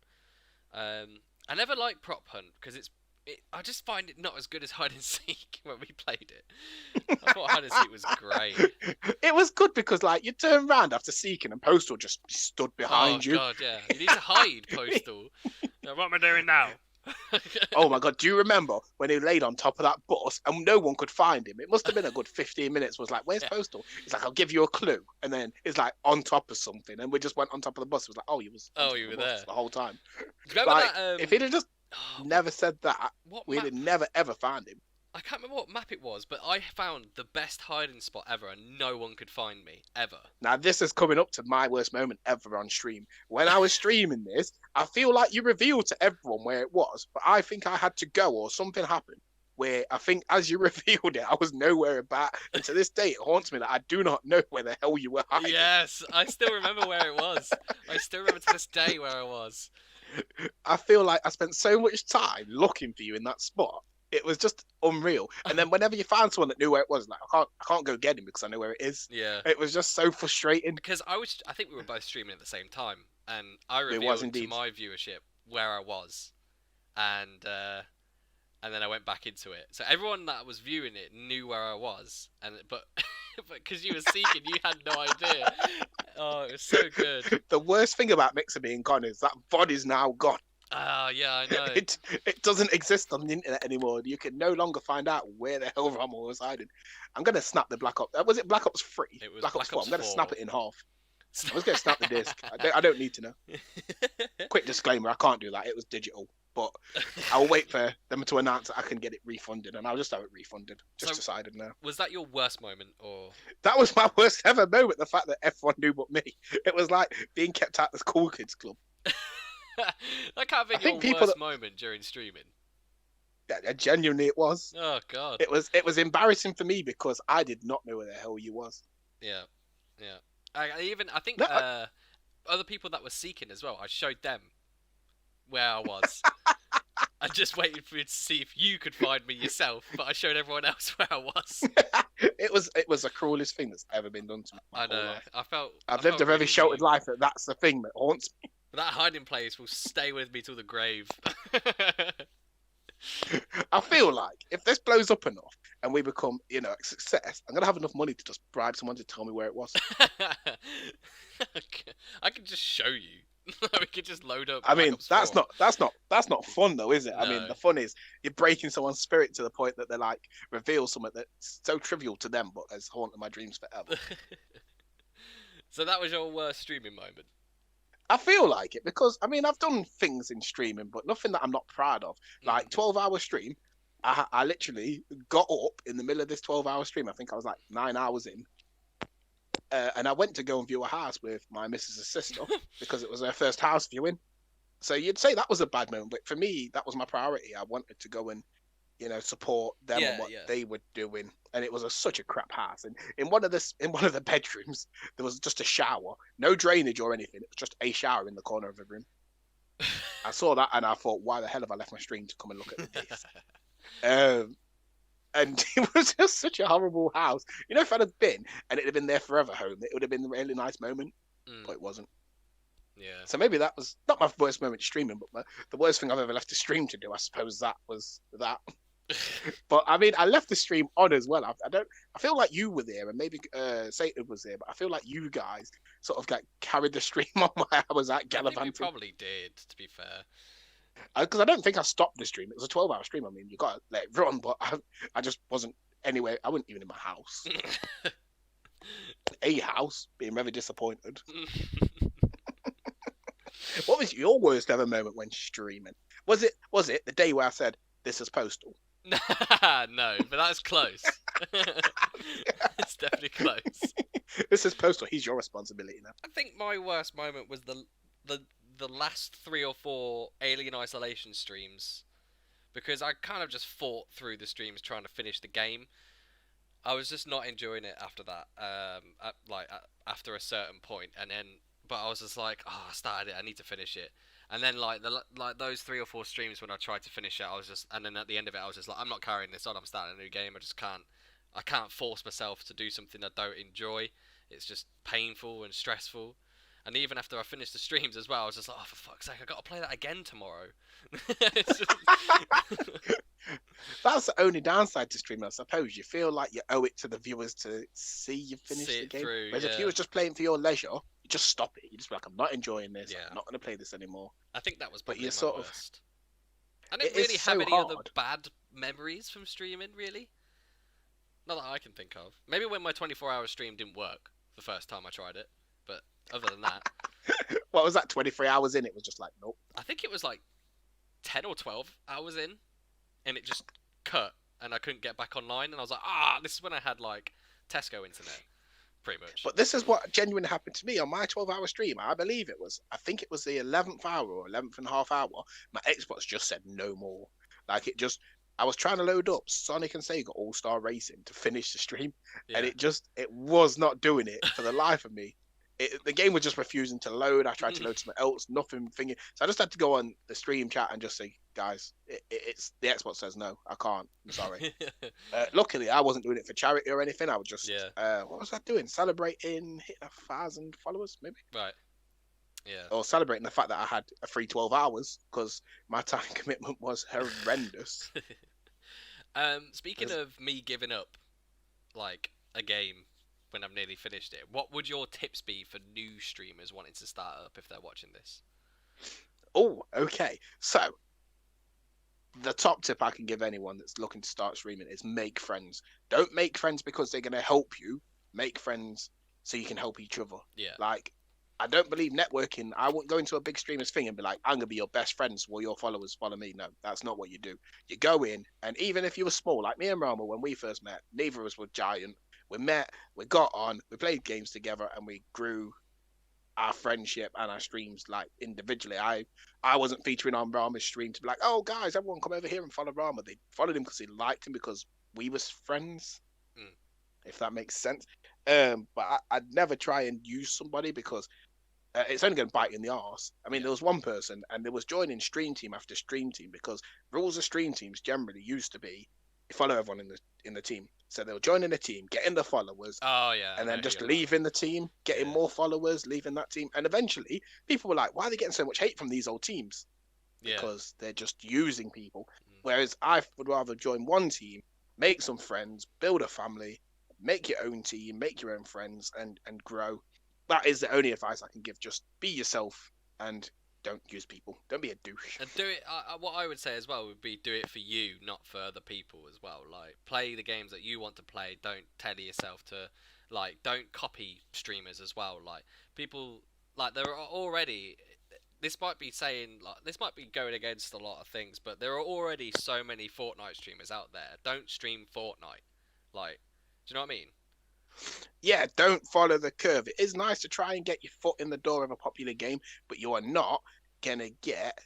I never liked prop hunt because I just find it not as good as hide and seek when we played it. I thought hide and seek was great. It was good because like you turn around after seeking and Postal just stood Oh behind you. god, yeah. You need to hide, Postal. What am I doing now? Oh my god, do you remember when he laid on top of that bus and no one could find him? It must have been a good 15 minutes. Was like, where's Yeah. Postal? He's like, I'll give you a clue. And then it's like on top of something. And we just went on top of the bus. It was like, oh, you was on top You of were the bus there. the whole time. Do you remember Like, that? if he'd have just never said that, What we'd map? have never ever found him. I can't remember what map it was, but I found the best hiding spot ever, and no one could find me ever. Now, this is coming up to my worst moment ever on stream. When I was streaming this, I feel like you revealed to everyone where it was, but I think I had to go or something happened where I think as you revealed it, I was nowhere about. And to this day, it haunts me that I do not know where the hell you were hiding. Yes, I still remember where it was. I still remember to this day where I was. I feel like I spent so much time looking for you in that spot. It was just unreal. And then whenever you found someone that knew where it was, like I can't go get him because I know where it is. Yeah. It was just so frustrating. Because I think we were both streaming at the same time, and I was revealed to indeed. my viewership where I was, and then I went back into it. So everyone that was viewing it knew where I was, but because you were seeking, you had no idea. Oh, it was so good. The worst thing about Mixer being gone is that VOD is now gone. Ah, yeah, I know. It doesn't exist on the internet anymore. You can no longer find out where the hell Rommel was hiding. I'm gonna snap the Black Ops. Was it Black Ops 3? It was Black Ops 4. I'm gonna 4. snap it in half. I was gonna snap the disc. I don't need to know. Quick disclaimer: I can't do that. It was digital, but I'll wait for them to announce that I can get it refunded, and I'll just have it refunded. Just decided now. Was that your worst moment, or? That was my worst ever moment. The fact that everyone knew but me. It was like being kept out of the cool kids club. That can't I be think your people worst moment during streaming. Yeah, genuinely, it was. Oh god. It was embarrassing for me because I did not know where the hell you was. Yeah, yeah. I think No, other people that were seeking as well. I showed them where I was. I just waited for you to see if you could find me yourself, but I showed everyone else where I was. it was the cruelest thing that's ever been done to me. I know. I've lived a very sheltered life, but that's the thing that haunts me. That hiding place will stay with me till the grave. I feel like if this blows up enough and we become, a success, I'm gonna have enough money to just bribe someone to tell me where it was. I can just show you. We could just load up. I mean, Black Ops 4. that's not fun though, is it? No. I mean, the fun is you're breaking someone's spirit to the point that they're like reveal something that's so trivial to them, but has haunted my dreams forever. So that was your worst streaming moment. I feel like it because I mean I've done things in streaming, but nothing that I'm not proud of. Like 12-hour stream, I literally got up in the middle of this 12-hour stream. I think I was like 9 hours in, and I went to go and view a house with my missus' sister because it was her first house viewing. So you'd say that was a bad moment, but for me that was my priority. I wanted to go and support them and what they were doing, and it was such a crap house. And in one of the bedrooms, there was just a shower, no drainage or anything. It was just a shower in the corner of the room. I saw that and I thought, why the hell have I left my stream to come and look at this? And it was just such a horrible house. If I'd have been and it had been their forever home, it would have been a really nice moment, but it wasn't. Yeah. So maybe that was not my worst moment streaming, but the worst thing I've ever left a stream to do, I suppose that was that. But I mean, I left the stream on as well. I feel like you were there, and maybe Satan was there, but I feel like you guys sort of carried the stream on while I was at gallivanting. I think we probably did, to be fair. Because I don't think I stopped the stream. It was a 12-hour stream. I mean, you got to let it run, but I just wasn't anywhere. I wasn't even in my house. A house, being very disappointed. What was your worst ever moment when streaming? Was it the day where I said, "This is Postal"? No, but that's close. It's definitely close. This is Postal. He's your responsibility now. I think my worst moment was the last 3 or 4 Alien Isolation streams, because I kind of just fought through the streams trying to finish the game. I was just not enjoying it after that. After a certain point, and then but I was just like, oh, I started it. I need to finish it. And then like those 3 or 4 streams when I tried to finish it, I was just, and then at the end of it, I was just like, I'm not carrying this on. I'm starting a new game. I just can't. I can't force myself to do something I don't enjoy. It's just painful and stressful. And even after I finished the streams as well, I was just like, oh, for fuck's sake, I got to play that again tomorrow. It's just... That's the only downside to streaming, I suppose. You feel like you owe it to the viewers to see you finish the game. Through, Whereas yeah. if you was just playing for your leisure, you just stop it. You just be like, I'm not enjoying this. Yeah. I'm not going to play this anymore. I think that was But probably you're my sort of- worst. I didn't It is really have so any other hard. bad memories from streaming, really. Not that I can think of. Maybe when my 24-hour stream didn't work the first time I tried it. But other than that, What was that? 23 hours in, it was just like, nope. I think it was like 10 or 12 hours in, and it just cut, and I couldn't get back online, and I was like, this is when I had like Tesco internet, pretty much. But this is what genuinely happened to me on my 12-hour stream. I believe I think it was the 11th hour or 11th and a half hour. My Xbox just said no more. Like I was trying to load up Sonic and Sega All-Star Racing to finish the stream, Yeah. and it was not doing it for the life of me. The game was just refusing to load. I tried to load something else, nothing thinking. So I just had to go on the stream chat and just say, guys, it's the Xbox says no, I can't. I'm sorry. Luckily, I wasn't doing it for charity or anything. I was just, what was I doing? Celebrating hitting 1,000 followers, maybe? Right. Yeah. Or celebrating the fact that I had a free 12 hours because my time commitment was horrendous. Speaking of me giving up, like, a game when I've nearly finished it, what would your tips be for new streamers wanting to start up if they're watching this? Oh, okay. So, the top tip I can give anyone that's looking to start streaming is make friends. Don't make friends because they're going to help you. Make friends so you can help each other. Yeah. Like, I don't believe networking. I wouldn't go into a big streamer's thing and be like, I'm going to be your best friend, so all your followers follow me. No, that's not what you do. You go in, and even if you were small, like me and Rama, when we first met, neither of us were giant. We met, we got on, we played games together, and we grew our friendship and our streams like individually. I wasn't featuring on Rama's stream to be like, oh guys, everyone come over here and follow Rama. They followed him because they liked him because we was friends, if that makes sense. But I'd never try and use somebody because it's only going to bite you in the arse. I mean, there was one person and there was joining stream team after stream team because rules of stream teams generally used to be you follow everyone in the team. So they'll join in the team, getting the followers, Oh yeah. and then just leaving the team, getting more followers, leaving that team, and eventually people were like, "Why are they getting so much hate from these old teams?" Because they're just using people. Whereas I would rather join one team, make some friends, build a family, make your own team, make your own friends, and grow. That is the only advice I can give. Just be yourself and don't use people. Don't be a douche. And do it. What I would say as well would be do it for you, not for other people as well. Like play the games that you want to play. Don't tell yourself to don't copy streamers as well. Like people there are already. This might be going against a lot of things, but there are already so many Fortnite streamers out there. Don't stream Fortnite. Do you know what I mean? Yeah, don't follow the curve. It is nice to try and get your foot in the door of a popular game, but you are not gonna get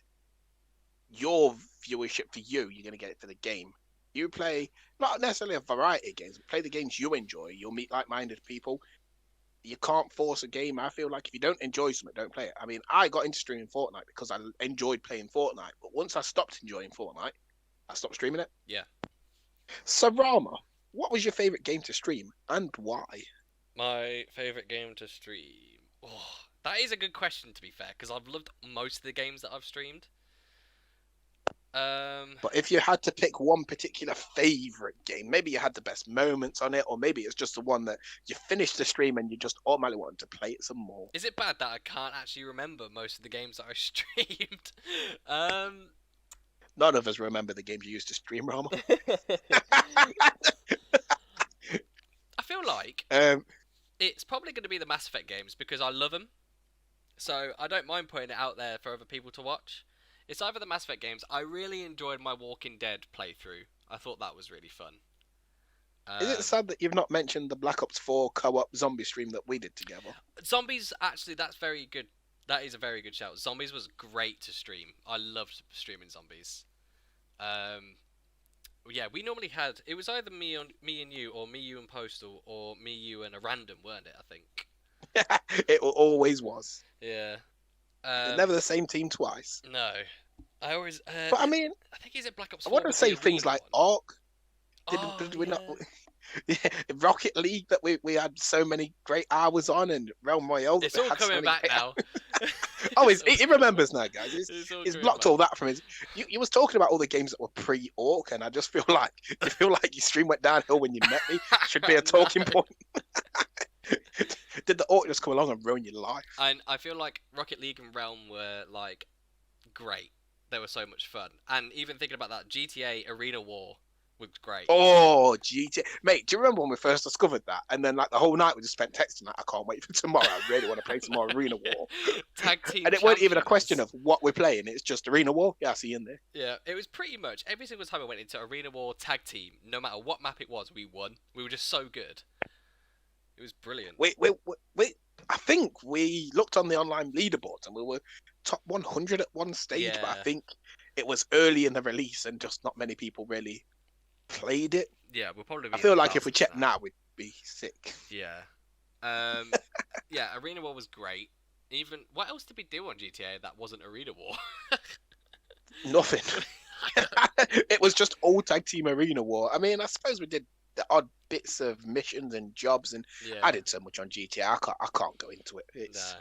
your viewership for you. You're gonna get it for the game. You play not necessarily a variety of games, but play the games you enjoy. You'll meet like-minded people. You can't force a game. I feel like if you don't enjoy something, don't play it. I mean, I got into streaming Fortnite because I enjoyed playing Fortnite, but once I stopped enjoying Fortnite, I stopped streaming it. Yeah. So Rama, what was your favorite game to stream and why? My favorite game to stream. Oh, that is a good question, to be fair, because I've loved most of the games that I've streamed. But if you had to pick one particular favorite game, maybe you had the best moments on it, or maybe it's just the one that you finished the stream and you just automatically wanted to play it some more. Is it bad that I can't actually remember most of the games that I streamed? None of us remember the games you used to stream, Rama. I feel like it's probably going to be the Mass Effect games because I love them. So I don't mind putting it out there for other people to watch. It's either the Mass Effect games. I really enjoyed my Walking Dead playthrough. I thought that was really fun. Is it sad that you've not mentioned the Black Ops 4 co-op zombie stream that we did together? Zombies, actually, that's very good. That is a very good shout. Zombies was great to stream. I loved streaming Zombies. Yeah, we normally had it was either me and you, or me, you and Postal, or me, you and a random, weren't it? I think. It always was. Yeah. It's never the same team twice. No. I always. But I mean, I think he's at Black Ops I 4 want to with the say things arena like one. Ark. Oh, Did we yeah. not? Yeah, Rocket League that we had so many great hours on, and Realm Royale. It's all coming back now. Oh, he remembers now, guys. He's blocked all that from his. You was talking about all the games that were pre-Orc, and I just feel like your stream went downhill when you met me. Should be a talking point. Did the Orc just come along and ruin your life? And I feel like Rocket League and Realm were like great. They were so much fun, and even thinking about that, GTA Arena War was great. Oh, GTA, mate! Do you remember when we first discovered that? And then like the whole night we just spent texting like, I can't wait for tomorrow. I really want to play some more Arena War. Tag team. And it wasn't even a question of what we're playing. It's just Arena War. Yeah, I see you in there. Yeah, it was pretty much every single time I went into Arena War tag team, no matter what map it was, we won. We were just so good. It was brilliant. I think we looked on the online leaderboards and we were top 100 at one stage, but I think it was early in the release and just not many people really played it. Yeah, we'll probably. I feel like if we checked now, we'd be sick. Yeah. Yeah, Arena War was great. Even what else did we do on GTA that wasn't Arena War? Nothing. It was just all tag team Arena War. I mean, I suppose we did the odd bits of missions and jobs, and I did so much on GTA. I can't go into it. It's,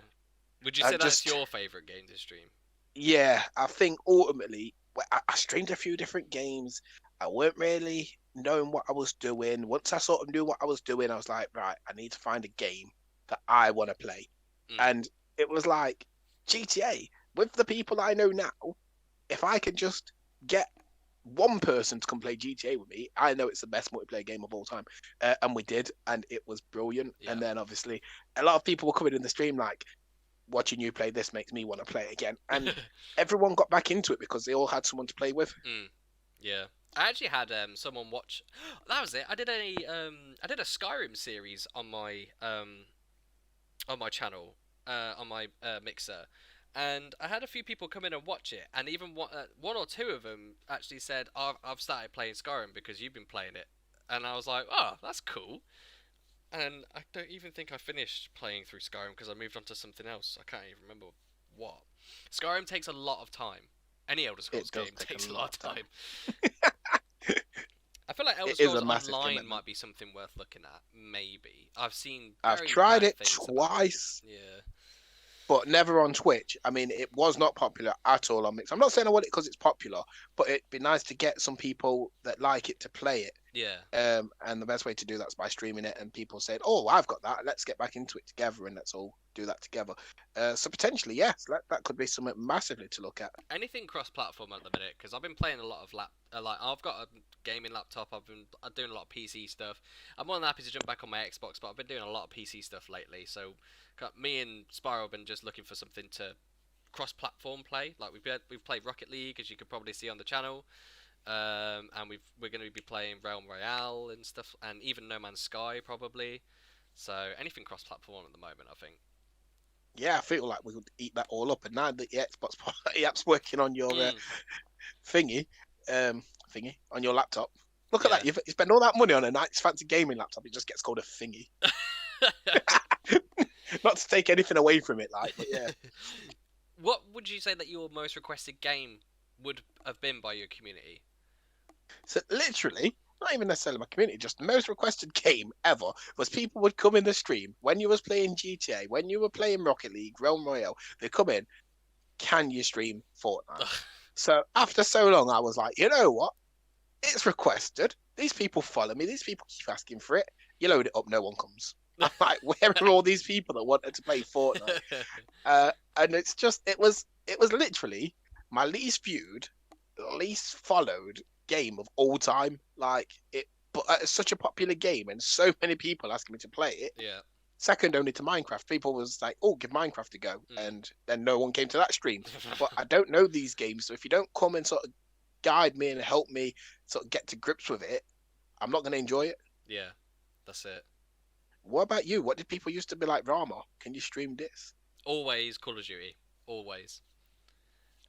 Would you say that's your favourite game to stream? Yeah, I think ultimately I streamed a few different games. I weren't really knowing what I was doing. Once I sort of knew what I was doing, I was like, right, I need to find a game that I want to play. And it was like GTA. With the people I know now, if I can just get one person to come play GTA with me, I know it's the best multiplayer game of all time. And we did, and it was brilliant. Yeah. And then obviously a lot of people were coming in the stream like, watching you play this makes me want to play it again. And everyone got back into it because they all had someone to play with. Yeah. I actually had someone watch. That was it. I did a Skyrim series on my channel, on my mixer, and I had a few people come in and watch it, and even one or two of them actually said, I've started playing Skyrim because you've been playing it, and I was like, oh, that's cool. And I don't even think I finished playing through Skyrim because I moved on to something else. I can't even remember what. Skyrim takes a lot of time. Any Elder Scrolls game takes a lot of time. I feel like Elder Scrolls Online might be something worth looking at. Maybe. I've tried it twice. Yeah. But never on Twitch. I mean, it was not popular at all on Mix. I'm not saying I want it because it's popular, but it'd be nice to get some people that like it to play it. Yeah. And the best way to do that is by streaming it, and people said, "Oh, I've got that. Let's get back into it together, and let's all do that together." So potentially, yes, that could be something massively to look at. Anything cross-platform at the minute, because I've been playing a lot of I've got a gaming laptop. I've been doing a lot of PC stuff. I'm more than happy to jump back on my Xbox, but I've been doing a lot of PC stuff lately. So, me and Spyro have been just looking for something to cross-platform play. Like we've played Rocket League, as you could probably see on the channel. And we're going to be playing Realm Royale and stuff, and even No Man's Sky probably. So anything cross-platform at the moment, I think. Yeah, I feel like we would eat that all up. And now that the Xbox app's working on your thingy on your laptop, look at that. You spend all that money on a nice fancy gaming laptop, it just gets called a thingy. Not to take anything away from it, but yeah. What would you say that your most requested game would have been by your community? So literally, not even necessarily my community, just the most requested game ever was people would come in the stream when you was playing GTA, when you were playing Rocket League, Realm Royale, they come in, can you stream Fortnite? So after so long, I was like, you know what? It's requested. These people follow me. These people keep asking for it. You load it up, no one comes. I'm like, where are all these people that wanted to play Fortnite? And it's just, it was literally my least viewed, least followed game of all time. But it's such a popular game and so many people asking me to play it. Yeah. Second only to Minecraft. People was like, oh, give Minecraft a go. And then no one came to that stream. But I don't know these games. So if you don't come and sort of guide me and help me sort of get to grips with it, I'm not going to enjoy it. Yeah, that's it. What about you? What did people used to be like, Rama, can you stream this? Always Call of Duty. Always.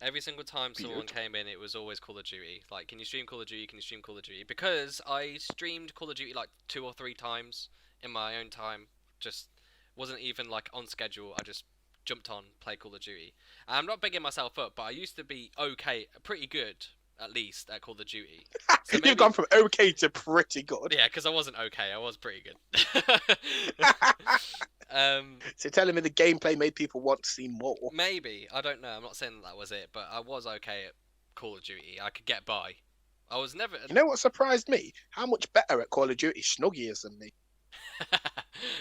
Every single time someone Beautiful. came in, it was always Call of Duty. Like, can you stream Call of Duty? Can you stream Call of Duty? Because I streamed Call of Duty like 2 or 3 times in my own time. Just wasn't even like on schedule. I just jumped on, play Call of Duty. And I'm not bigging myself up, but I used to be okay, pretty good at least at Call of Duty. So You've gone from okay to pretty good. Yeah, because I wasn't okay. I was pretty good. So you're telling me the gameplay made people want to see more? Maybe. I don't know. I'm not saying that was it, but I was okay at Call of Duty. I could get by. I was never. You know what surprised me? How much better at Call of Duty Snuggy is than me.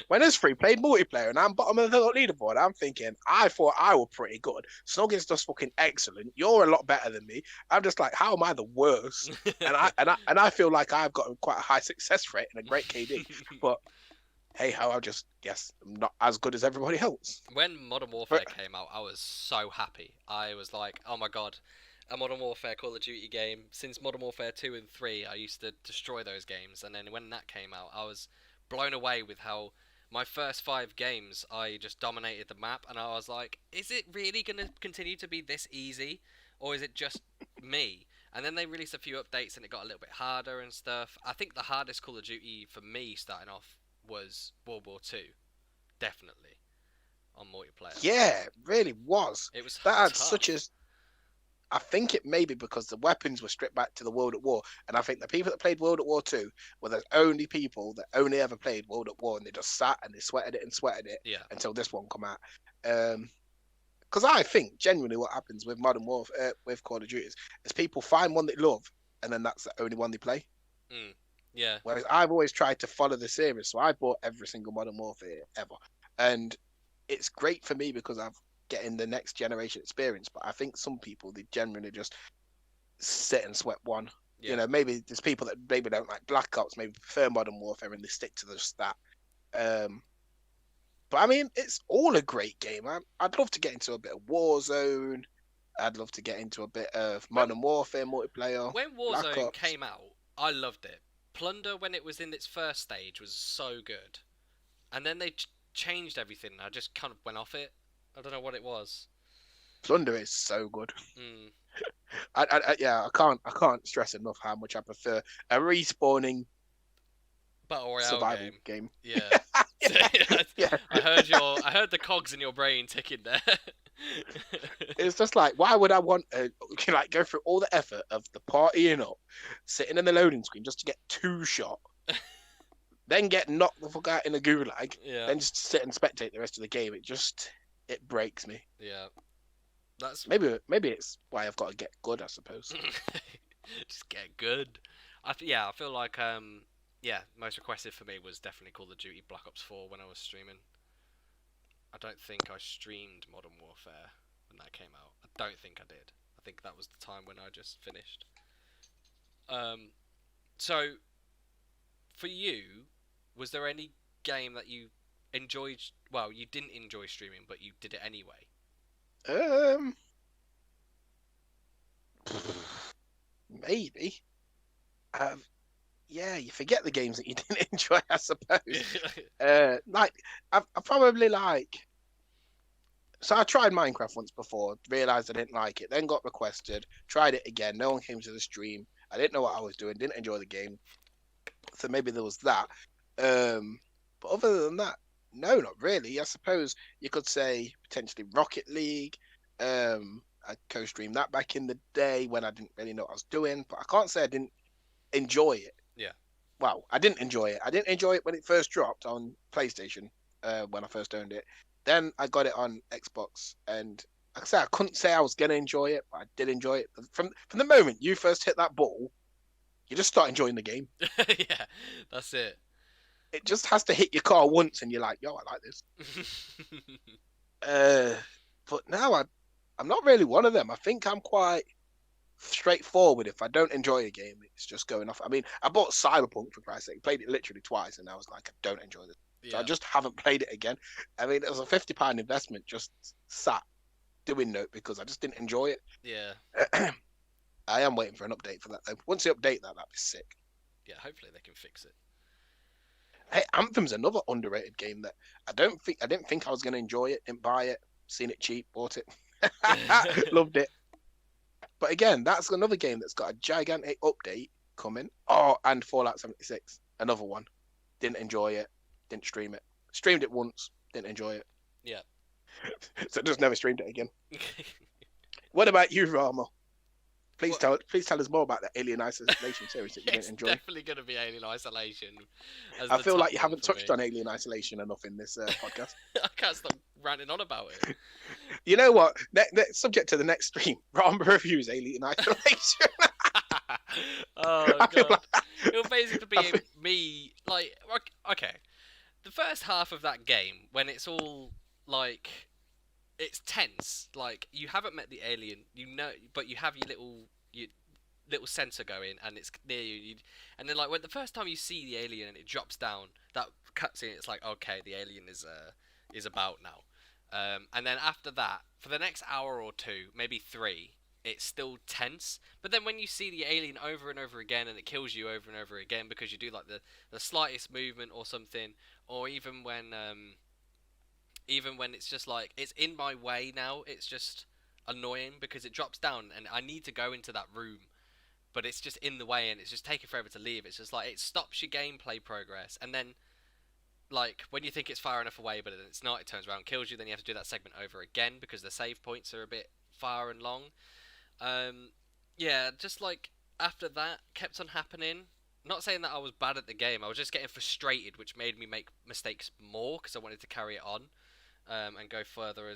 When us three played multiplayer and I'm bottom of the leaderboard, I'm thinking, I thought I were pretty good. Snuggy's just fucking excellent. You're a lot better than me. I'm just like, how am I the worst? and I feel like I've got quite a high success rate and a great KD. But hey, how I just guess I'm not as good as everybody else. When Modern Warfare came out, I was so happy. I was like, oh my god, a Modern Warfare Call of Duty game. Since Modern Warfare 2 and 3, I used to destroy those games. And then when that came out, I was blown away with how my first 5 games, I just dominated the map. And I was like, is it really going to continue to be this easy? Or is it just me? And then they released a few updates and it got a little bit harder and stuff. I think the hardest Call of Duty for me starting off was World War 2. Definitely. On multiplayer. Yeah, it really was. It was That had tough. such as. I think it may be because the weapons were stripped back to the World at War, and I think the people that played World at War 2 were the only people that only ever played World at War, and they just sat and they sweated it Yeah. until this one come out. Because I think genuinely what happens with Modern Warfare, with Call of Duty, is people find one they love, and then that's the only one they play. Yeah. Whereas I've always tried to follow the series, so I bought every single Modern Warfare ever, and it's great for me because I've getting the next generation experience. But I think some people, they generally just sit and sweat one. Yeah. You know, maybe there's people that maybe don't like Black Ops, maybe prefer Modern Warfare, and they stick to just that. But I mean, it's all a great game. I'd love to get into a bit of Warzone. I'd love to get into a bit of Modern Warfare multiplayer. When Black Warzone Ops. came out, I loved it. Plunder, when it was in its first stage, was so good. And then they changed everything. I just kind of went off it. I don't know what it was. Plunder is so good. Mm. I can't stress enough how much I prefer a respawning Battle Royale survival game. Yeah. Yeah. I heard the cogs in your brain ticking there. It's just like, why would I want to like go through all the effort of the partying up, sitting in the loading screen just to get 2 shot, then get knocked the fuck out in a gulag, Yeah. then just sit and spectate the rest of the game? It breaks me. Yeah. That's Maybe it's why I've got to get good, I suppose. just get good. I feel like most requested for me was definitely Call of Duty Black Ops 4 when I was streaming. I don't think I streamed Modern Warfare when that came out. I don't think I did. I think that was the time when I just finished. So for you, was there any game that you enjoyed? Well, you didn't enjoy streaming, but you did it anyway. Maybe. Yeah, you forget the games that you didn't enjoy, I suppose. Like I probably like. So I tried Minecraft once before, realized I didn't like it, then got requested, tried it again. No one came to the stream. I didn't know what I was doing, didn't enjoy the game. So maybe there was that. But other than that, no, not really. I suppose you could say potentially Rocket League. I co-streamed that back in the day when I didn't really know what I was doing, but I can't say I didn't enjoy it. Yeah. Well, I didn't enjoy it. I didn't enjoy it when it first dropped on PlayStation, when I first owned it. Then I got it on Xbox, and like I said, I couldn't say I was gonna enjoy it, but I did enjoy it. From the moment you first hit that ball, you just start enjoying the game. Yeah, that's it. It just has to hit your car once, and you're like, "Yo, I like this." But now I'm not really one of them. I think I'm quite straightforward. If I don't enjoy a game, it's just going off. I mean, I bought Cyberpunk for Christ's sake, played it literally twice, and I was like, I don't enjoy this. Yeah. So I just haven't played it again. I mean, it was a £50 investment, just sat doing note because I just didn't enjoy it. Yeah. I am waiting for an update for that though. Once they update that, that'd be sick. Yeah, hopefully they can fix it. Hey, Anthem's another underrated game that I didn't think I was gonna enjoy it. Didn't buy it. Seen it cheap, bought it. Loved it. But again, that's another game that's got a gigantic update coming. Oh, and Fallout 76, another one. Didn't enjoy it. Didn't stream it. Streamed it once. Didn't enjoy it. Yeah. So just never streamed it again. What about you, Rama? Please tell us more about the Alien Isolation series that you didn't enjoy. It's definitely going to be Alien Isolation. I feel like you haven't touched on Alien Isolation enough in this podcast. I can't stop ranting on about it. You know what? Subject to the next stream, Rama reviews Alien Isolation. Oh god, it'll basically be me like, okay, the first half of that game when it's all like, it's tense, like you haven't met the alien, you know, but you have your little sensor going and it's near you, and then like when the first time you see the alien and it drops down, that cutscene, it's like, okay, the alien is about now, and then after that, for the next hour or two, maybe 3, it's still tense. But then when you see the alien over and over again and it kills you over and over again because you do like the slightest movement or something, or even when it's just like, it's in my way now, it's just annoying because it drops down and I need to go into that room, but it's just in the way and it's just taking forever to leave. It's just like, it stops your gameplay progress, and then like when you think it's far enough away but it's not, it turns around and kills you, then you have to do that segment over again because the save points are a bit far and long. Yeah, just like after that kept on happening. Not saying that I was bad at the game, I was just getting frustrated, which made me make mistakes more because I wanted to carry it on, and go further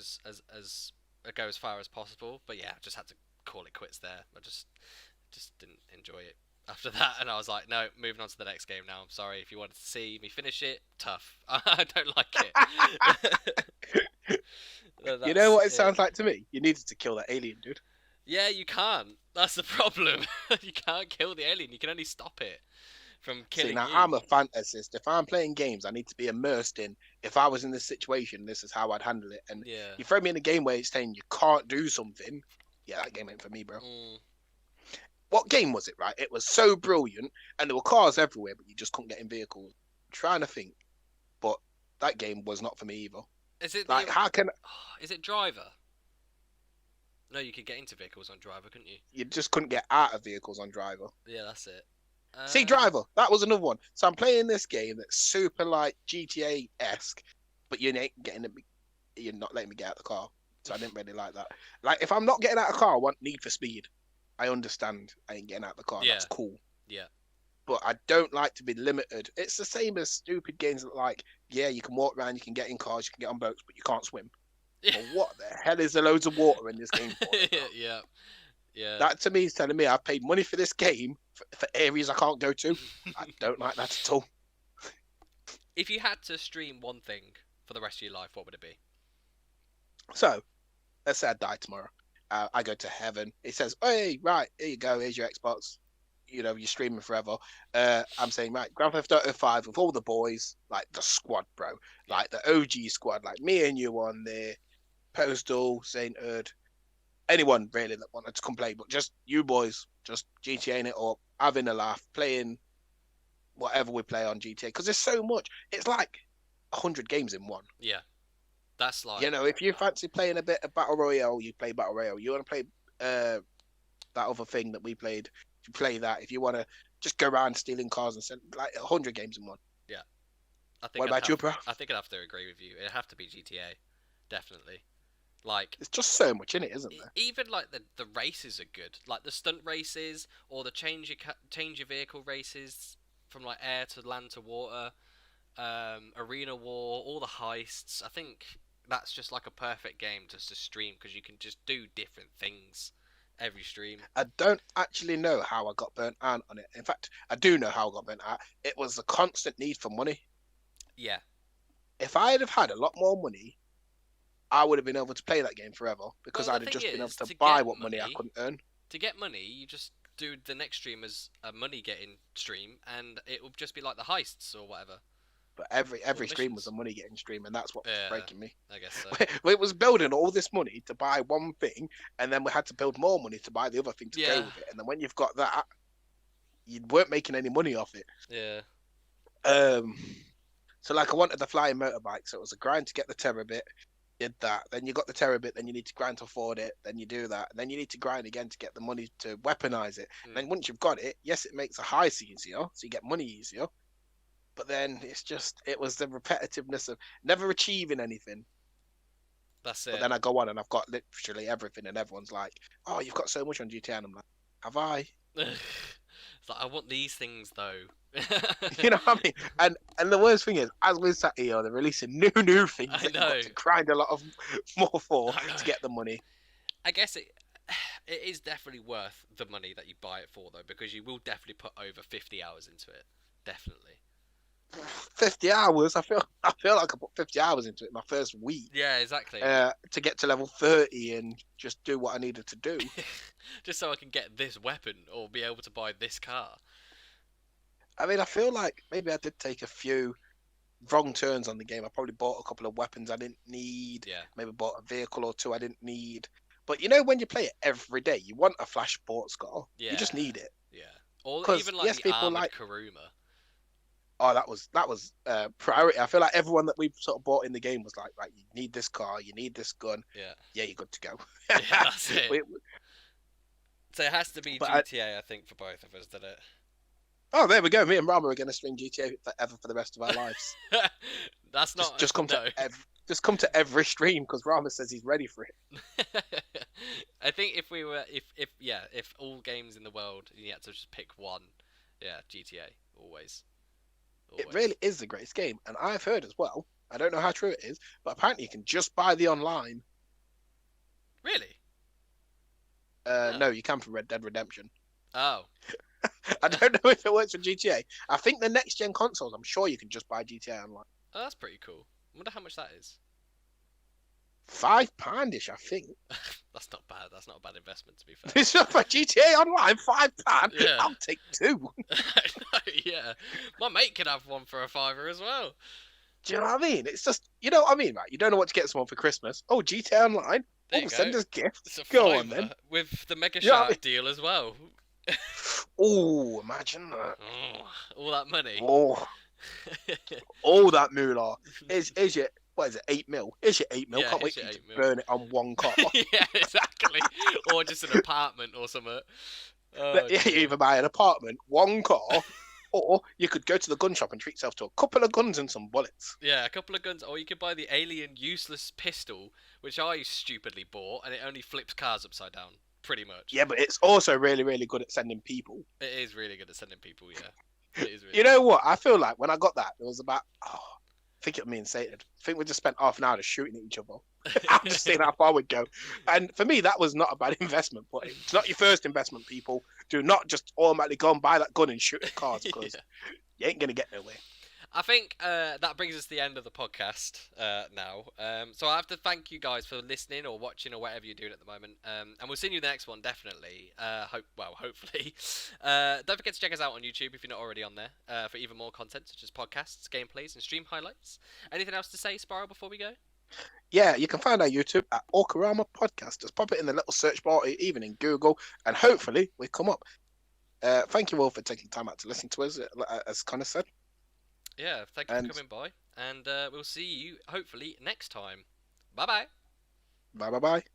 go as far as possible. But yeah, I just had to call it quits there. I just didn't enjoy it after that, and I was like, no, moving on to the next game now. I'm sorry if you wanted to see me finish it. Tough. I don't like it. You know what it sounds like to me? You needed to kill that alien, dude. Yeah, you can't. That's the problem. You can't kill the alien. You can only stop it from killing See, now you. I'm a fantasist. If I'm playing games, I need to be immersed in. If I was in this situation, this is how I'd handle it. And Yeah. you throw me in a game where it's saying you can't do something. Yeah, that game ain't for me, bro. What game was it, right? It was so brilliant, and there were cars everywhere, but you just couldn't get in vehicles. I'm trying to think, but that game was not for me either. Is it like, how can? Is it Driver? No, you could get into vehicles on Driver, couldn't you? You just couldn't get out of vehicles on Driver. Yeah, that's it. See, Driver, that was another one. So I'm playing this game that's super like GTA-esque, but you're not letting me get out of the car. So I didn't really like that. Like, if I'm not getting out of the car, I want Need for Speed. I understand I ain't getting out of the car. Yeah. That's cool. Yeah. But I don't like to be limited. It's the same as stupid games that, like, yeah, you can walk around, you can get in cars, you can get on boats, but you can't swim. Well, what the hell is there loads of water in this game for? Yeah. Yeah. That to me is telling me I've paid money for this game for areas I can't go to. I don't like that at all. If you had to stream one thing for the rest of your life, what would it be? So, let's say I die tomorrow. I go to heaven. It says, hey, right, here you go. Here's your Xbox. You know, you're streaming forever. I'm saying, right, Grand Theft Auto 5 with all the boys, like the squad, bro. Like the OG squad, like me and you on there. Postal, St. Erd, anyone really that wanted to come play, but just you boys, just GTAing it up, having a laugh, playing whatever we play on GTA, because there's so much. It's like 100 games in one. Yeah, that's like, you know, if you fancy playing a bit of Battle Royale, you play Battle Royale. You want to play that other thing that we played, you play that. If you want to just go around stealing cars and send, like 100 games in one. Yeah. What about you, bro? I think I'd have to agree with you. It'd have to be GTA, definitely. Like, it's just so much in it, isn't there? Even like the races are good, like the stunt races or the change your vehicle races from like air to land to water, arena war, all the heists. I think that's just like a perfect game just to stream because you can just do different things every stream. I don't actually know how I got burnt out on it. In fact, I do know how I got burnt out. It was the constant need for money. Yeah. If I had had a lot more money, I would have been able to play that game forever because I'd have just been able to buy what money I couldn't earn. To get money, you just do the next stream as a money getting stream, and it will just be like the heists or whatever. But every stream was a money getting stream, and that's what was breaking me. I guess so. It was building all this money to buy one thing, and then we had to build more money to buy the other thing to go with it. And then when you've got that, you weren't making any money off it. Yeah. So like I wanted the flying motorbike, so it was a grind to get the Terror bit. did that. Then you got the terabit. Then you need to grind to afford it. Then you do that. And then you need to grind again to get the money to weaponize it. Mm. Then once you've got it, yes, it makes a high easier, so you get money easier. But then it was the repetitiveness of never achieving anything. That's it. But then I go on and I've got literally everything, and everyone's like, "Oh, you've got so much on GTA," and I'm like, "Have I?" It's like, I want these things though. You know what I mean? And the worst thing is, as we're sat here, they're releasing new things I that you've know. got to grind a lot of more for I know. to get the money. I guess it is definitely worth the money that you buy it for though, because you will definitely put over 50 hours into it. Definitely. 50 hours. I feel like I put 50 hours into it my first week. Yeah, exactly. To get to level 30 and just do what I needed to do. Just so I can get this weapon or be able to buy this car. I mean, I feel like maybe I did take a few wrong turns on the game. I probably bought a couple of weapons I didn't need. Yeah. Maybe bought a vehicle or two I didn't need. But you know, when you play it every day, you want a flash sports car. Yeah. You just need it. Yeah. Or 'Cause, even like yes, the people armored like- Karuma. Oh, that was priority. I feel like everyone that we've sort of bought in the game was like, right, you need this car, you need this gun. Yeah. Yeah, you're good to go. Yeah, that's it. We- So it has to be But GTA, I think, for both of us, doesn't it? Oh, there we go. Me and Rama are going to stream GTA forever for the rest of our lives. That's not Just come no. just come to every stream because Rama says he's ready for it. I think if we were, if all games in the world you had to just pick one, yeah, GTA always. It really is the greatest game, and I've heard as well. I don't know how true it is, but apparently you can just buy the online. Really? No, you can for Red Dead Redemption. Oh, I don't know if it works for GTA. I think the next gen consoles, I'm sure you can just buy GTA online. oh, that's pretty cool. I wonder how much that is. £5-ish, I think. That's not bad. That's not a bad investment, to be fair. It's not for GTA Online, £5. Yeah. I'll take two. Yeah, my mate could have one for a $5 as well. Do you know what I mean? It's just, you know what I mean, right? You don't know what to get someone for Christmas. Oh, GTA Online. There you Send go. us gifts. It's a Go $5 on then. with the Mega You know what I Shark deal as well. Oh, imagine that. Oh, all that money. Oh, all that moolah. Is your, what is it, 8 mil? Is your 8 mil? Yeah, Can't wait it's for your you 8 to mil. burn it on one car. Yeah, exactly. Or just an apartment or something. Oh, Yeah, you dear. either buy an apartment, one car, or you could go to the gun shop and treat yourself to a couple of guns and some bullets. Yeah, a couple of guns, or you could buy the alien useless pistol, which I stupidly bought, and it only flips cars upside down, pretty much. Yeah, but it's also really, really good at sending people. It is really good at sending people, yeah. It is really You know what? I feel like when I got that, it was about, I think it me and Satan. I think we just spent half an hour just shooting at each other. I'm just seeing how far we'd go. And for me, that was not a bad investment. But it's not your first investment, people. Do not just automatically go and buy that gun and shoot at cars because you ain't going to get nowhere. I think that brings us to the end of the podcast now. So I have to thank you guys for listening or watching or whatever you're doing at the moment. And we'll see you in the next one, definitely. Hopefully. Don't forget to check us out on YouTube if you're not already on there for even more content such as podcasts, gameplays, and stream highlights. Anything else to say, Sparrow, before we go? Yeah, you can find our YouTube at Orcarahma Podcast. Just pop it in the little search bar, even in Google, and hopefully we come up. Thank you all for taking time out to listen to us, as Connor said. Yeah, thank you for coming by, and we'll see you hopefully next time. Bye bye. Bye.